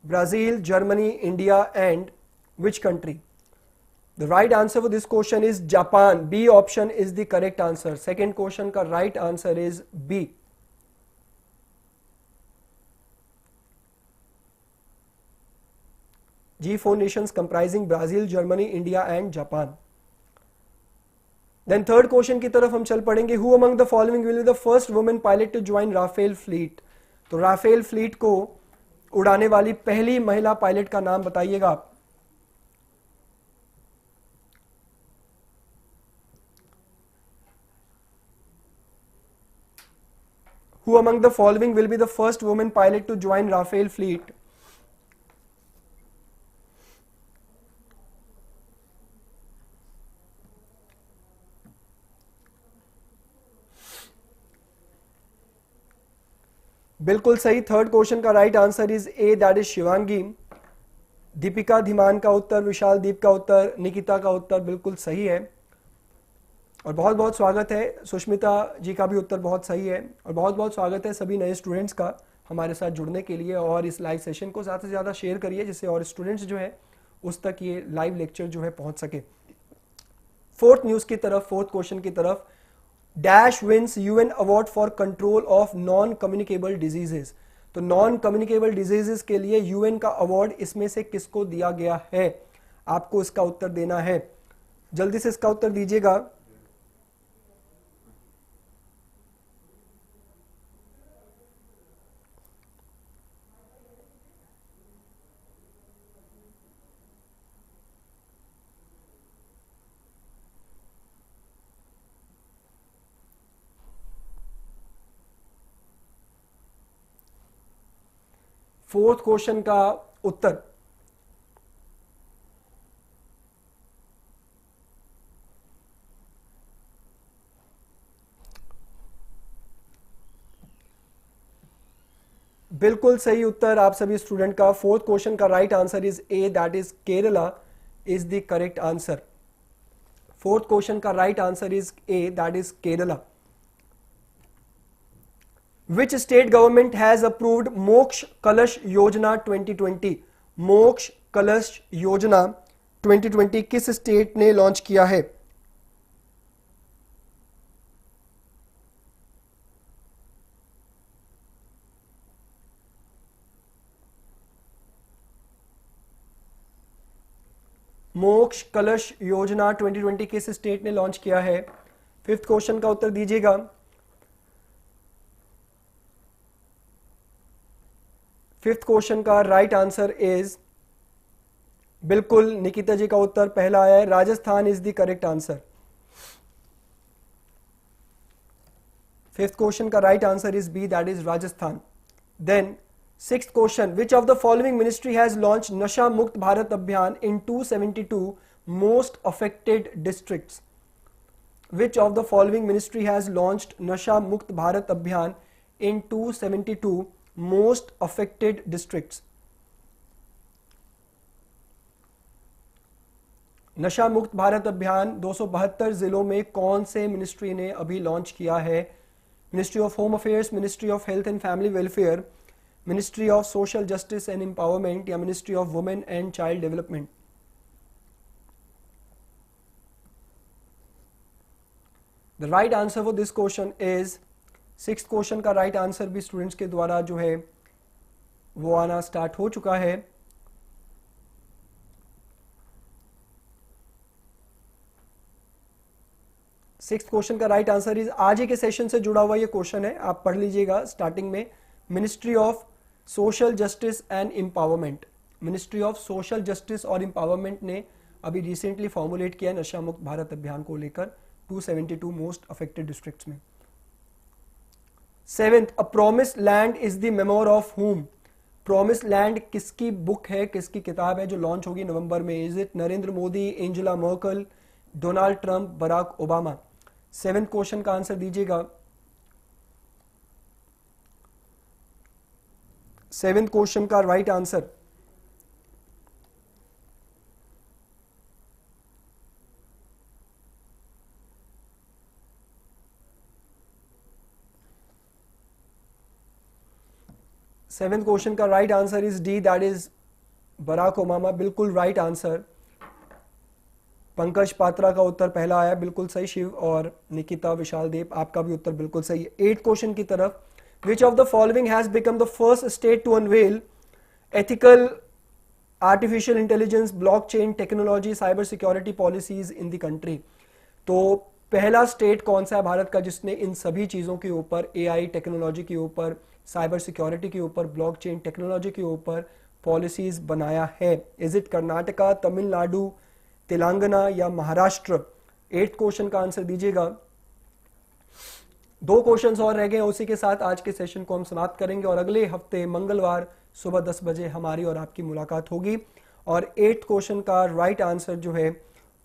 Brazil, Germany, India and which country? The right answer for this question is Japan. B option is the correct answer. Second question का right answer is B. G4 nations comprising Brazil, Germany, India and Japan. Then third question की तरफ हम चल पड़ेंगे. Who among the following will be the first woman pilot to join Rafale fleet? तो Rafale fleet को उड़ाने वाली पहली महिला पायलट का नाम बताइएगा आप. Who among the following will be the first woman pilot to join Rafale fleet? बिल्कुल सही. थर्ड क्वेश्चन का right answer is A, that is Shivangi. Deepika Dhiman का उत्तर, विशाल दीप का उत्तर, निकिता का उत्तर बिल्कुल सही है. और बहुत बहुत स्वागत है सुष्मिता जी का भी उत्तर बहुत सही है. और बहुत बहुत स्वागत है सभी नए स्टूडेंट्स का हमारे साथ जुड़ने के लिए. और इस लाइव सेशन को ज़्यादा से ज़्यादा शेयर करिए जिससे और स्टूडेंट्स जो है उस तक ये लाइव लेक्चर जो है पहुंच सके. फोर्थ न्यूज़ की तरफ, फोर्थ क्वेश्चन की तरफ. Dash wins UN award for control of non communicable diseases. तो नॉन कम्युनिकेबल डिजीजेस के लिए यूएन का अवार्ड इसमें से किसको दिया गया है? आपको इसका उत्तर देना है. जल्दी से इसका उत्तर दीजिएगा. फोर्थ क्वेश्चन का उत्तर बिल्कुल सही उत्तर आप सभी स्टूडेंट का. फोर्थ क्वेश्चन का right answer is A, that is Kerala is the correct answer. Fourth question का right answer is A, that is Kerala. Which state government has approved मोक्ष कलश योजना 2020? मोक्ष कलश योजना 2020 किस स्टेट ने लॉन्च किया है? मोक्ष कलश योजना 2020 किस स्टेट ने लॉन्च किया है? फिफ्थ क्वेश्चन का उत्तर दीजिएगा. फिफ्थ क्वेश्चन का राइट आंसर इज, बिल्कुल निकिता जी का उत्तर पहला आया है, Rajasthan is the correct answer. Fifth question का right answer is B, that is Rajasthan. Then sixth question, which of the following ministry has launch Nasha Mukt Bharat Abhiyan in 272 most affected districts? Which of the following ministry has launched Nasha Mukt Bharat Abhiyan in 272 most affected districts? नशा मुक्त भारत अभियान 272 जिलों में कौन से ministry ने अभी launch किया है? Ministry of home affairs, ministry of health and family welfare, ministry of social justice and empowerment या ministry of women and child development? The right answer for this question is, sixth question का right answer भी students के द्वारा जो है वो आना start हो चुका है. सिक्स्थ क्वेश्चन का राइट आंसर इज, आज ही के सेशन से जुड़ा हुआ ये क्वेश्चन है, आप पढ़ लीजिएगा स्टार्टिंग में. Ministry of social justice and empowerment. Ministry of social justice और एम्पावरमेंट ने अभी रिसेंटली फॉर्मुलेट किया नशा मुक्त भारत अभियान को लेकर 272 मोस्ट अफेक्टेड डिस्ट्रिक्ट्स में. Seventh, a promise land is the memoir of whom. Promise land किसकी बुक है, किसकी किताब है जो लॉन्च होगी नवंबर में? Is it Narendra Modi, Angela Merkel, Donald Trump, Barack Obama? Seventh question का आंसर दीजिएगा. सेवेंथ क्वेश्चन का राइट आंसर, सेवेंथ क्वेश्चन का right answer is D, that is Barack Obama. बिल्कुल राइट आंसर. पंकज पात्रा का उत्तर पहला आया, बिल्कुल सही शिव। और निकिता विशाल देव, आपका भी उत्तर बिल्कुल सही है। 8 क्वेश्चन की तरफ, which of the following has become the first state to unveil ethical artificial intelligence, blockchain technology, cyber security policies in the country. तो पहला स्टेट कौन सा है भारत का जिसने इन सभी चीजों के ऊपर, एआई टेक्नोलॉजी के ऊपर, साइबर सिक्योरिटी के ऊपर, ब्लॉकचेन टेक्नोलॉजी के ऊपर पॉलिसीज बनाया है? इज इट कर्नाटका, तमिलनाडु, तेलंगाना या महाराष्ट्र? 8 क्वेश्चन का आंसर दीजिएगा। 2 क्वेश्चंस और रह गए, उसी के साथ आज के सेशन को हम समाप्त करेंगे और अगले हफ्ते मंगलवार सुबह 10 बजे हमारी और आपकी मुलाकात होगी। और 8 क्वेश्चन का राइट आंसर जो है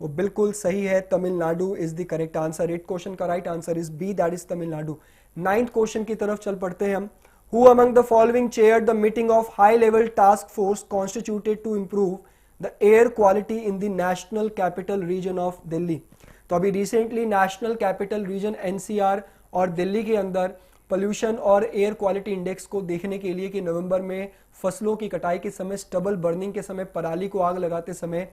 वो बिल्कुल सही है, Tamil Nadu is the correct answer. 8 question का right answer is B, that is Tamil Nadu. 9th question की तरफ चल पड़ते हैं हम। Who among the following chaired the meeting of high level task force constituted to improve the air quality in the national capital region of Delhi? तो अभी recently national capital region NCR और दिल्ली के अंदर पोल्यूशन और एयर क्वालिटी इंडेक्स को देखने के लिए कि नवंबर में फसलों की कटाई के समय, स्टबल बर्निंग के समय, पराली को आग लगाते समय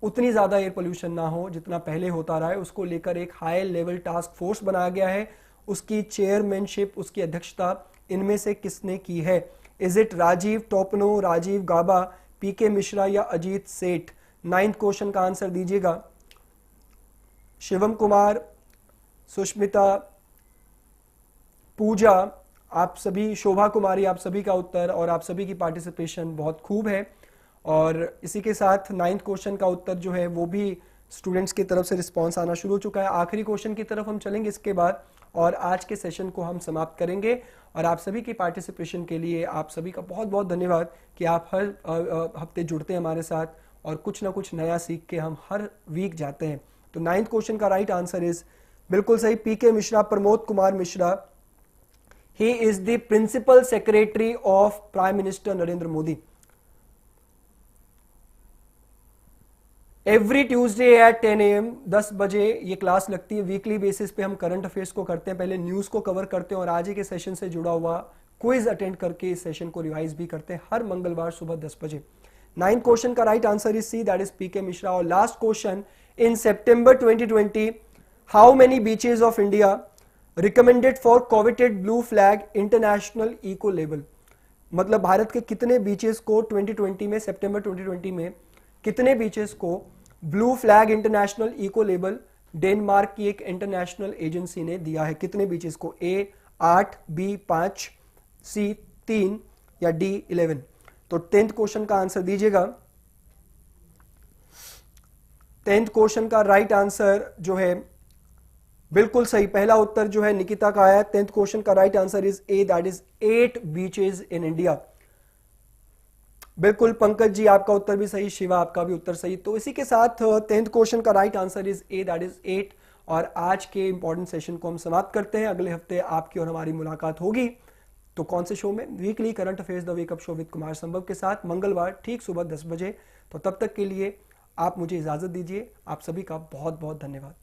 उतनी ज्यादा एयर पोल्यूशन ना हो जितना पहले होता रहा है, उसको लेकर एक हाई लेवल टास्क फोर्स बनाया गया है। उसकी चेयरमैनशिप, उसकी अध्यक्षता इनमें से किसने की है? इज इट राजीव टोपनो, राजीव गाबा, पीके मिश्रा या अजीत सेठ? 9th क्वेश्चन का आंसर दीजिएगा। शिवम कुमार, सुष्मिता, पूजा, आप सभी, शोभा कुमारी, आप सभी का उत्तर और आप सभी की पार्टिसिपेशन बहुत खूब है। और इसी के साथ 9th क्वेश्चन का उत्तर जो है वो भी स्टूडेंट्स की तरफ से रिस्पांस आना शुरू हो चुका है। आखिरी क्वेश्चन की तरफ हम चलेंगे इसके बाद और आज के सेशन को हम समाप्त करेंगे। और आप सभी की पार्टिसिपेशन के लिए आप सभी का बहुत बहुत धन्यवाद कि आप हर हफ्ते जुड़ते हैं हमारे साथ और कुछ ना कुछ नया सीख के हम हर वीक जाते हैं। तो 9th क्वेश्चन का राइट आंसर इज बिल्कुल सही, PK Mishra, Pramod Kumar Mishra. He is the principal secretary of prime minister Narendra Modi. Every Tuesday at 10 AM 10 बजे ये क्लास लगती है। वीकली बेसिस पे हम करंट अफेयर्स को करते हैं, पहले न्यूज को कवर करते हैं और आज ही के सेशन से जुड़ा हुआ क्विज अटेंड करके इस सेशन को रिवाइज भी करते हैं हर मंगलवार सुबह 10 बजे। 9th क्वेश्चन का right answer is C, that is PK Mishra. और लास्ट क्वेश्चन, इन सितंबर 2020 how many beaches of India recommended for coveted blue flag international eco level? मतलब भारत के कितने बीचेस को 2020 में, सितंबर 2020 में कितने बीचेस को blue flag international eco label Denmark की एक इंटरनेशनल एजेंसी ने दिया है? कितने बीचेस को? A 8, B 5, C 3 या D 11? तो 10th क्वेश्चन का आंसर दीजिएगा। 10th क्वेश्चन का राइट आंसर जो है बिल्कुल सही, पहला उत्तर जो है निकिता का आया। 10th क्वेश्चन का right answer is A, that is 8 beaches in India. बिल्कुल पंकज जी, आपका उत्तर भी सही, शिवा आपका भी उत्तर सही। तो इसी के साथ 10th क्वेश्चन का right answer is A, that is 8। और आज के इंपॉर्टेंट सेशन को हम समाप्त करते हैं। अगले हफ्ते आपकी और हमारी मुलाकात होगी। तो कौन से शो में? Weekly current affairs the wake up show with Kumar संभव के साथ मंगलवार ठीक सुबह 10 बजे। तो तब तक के लिए आप मुझे इजाजत दीजिए। आप सभी का बहुत बहुत धन्यवाद।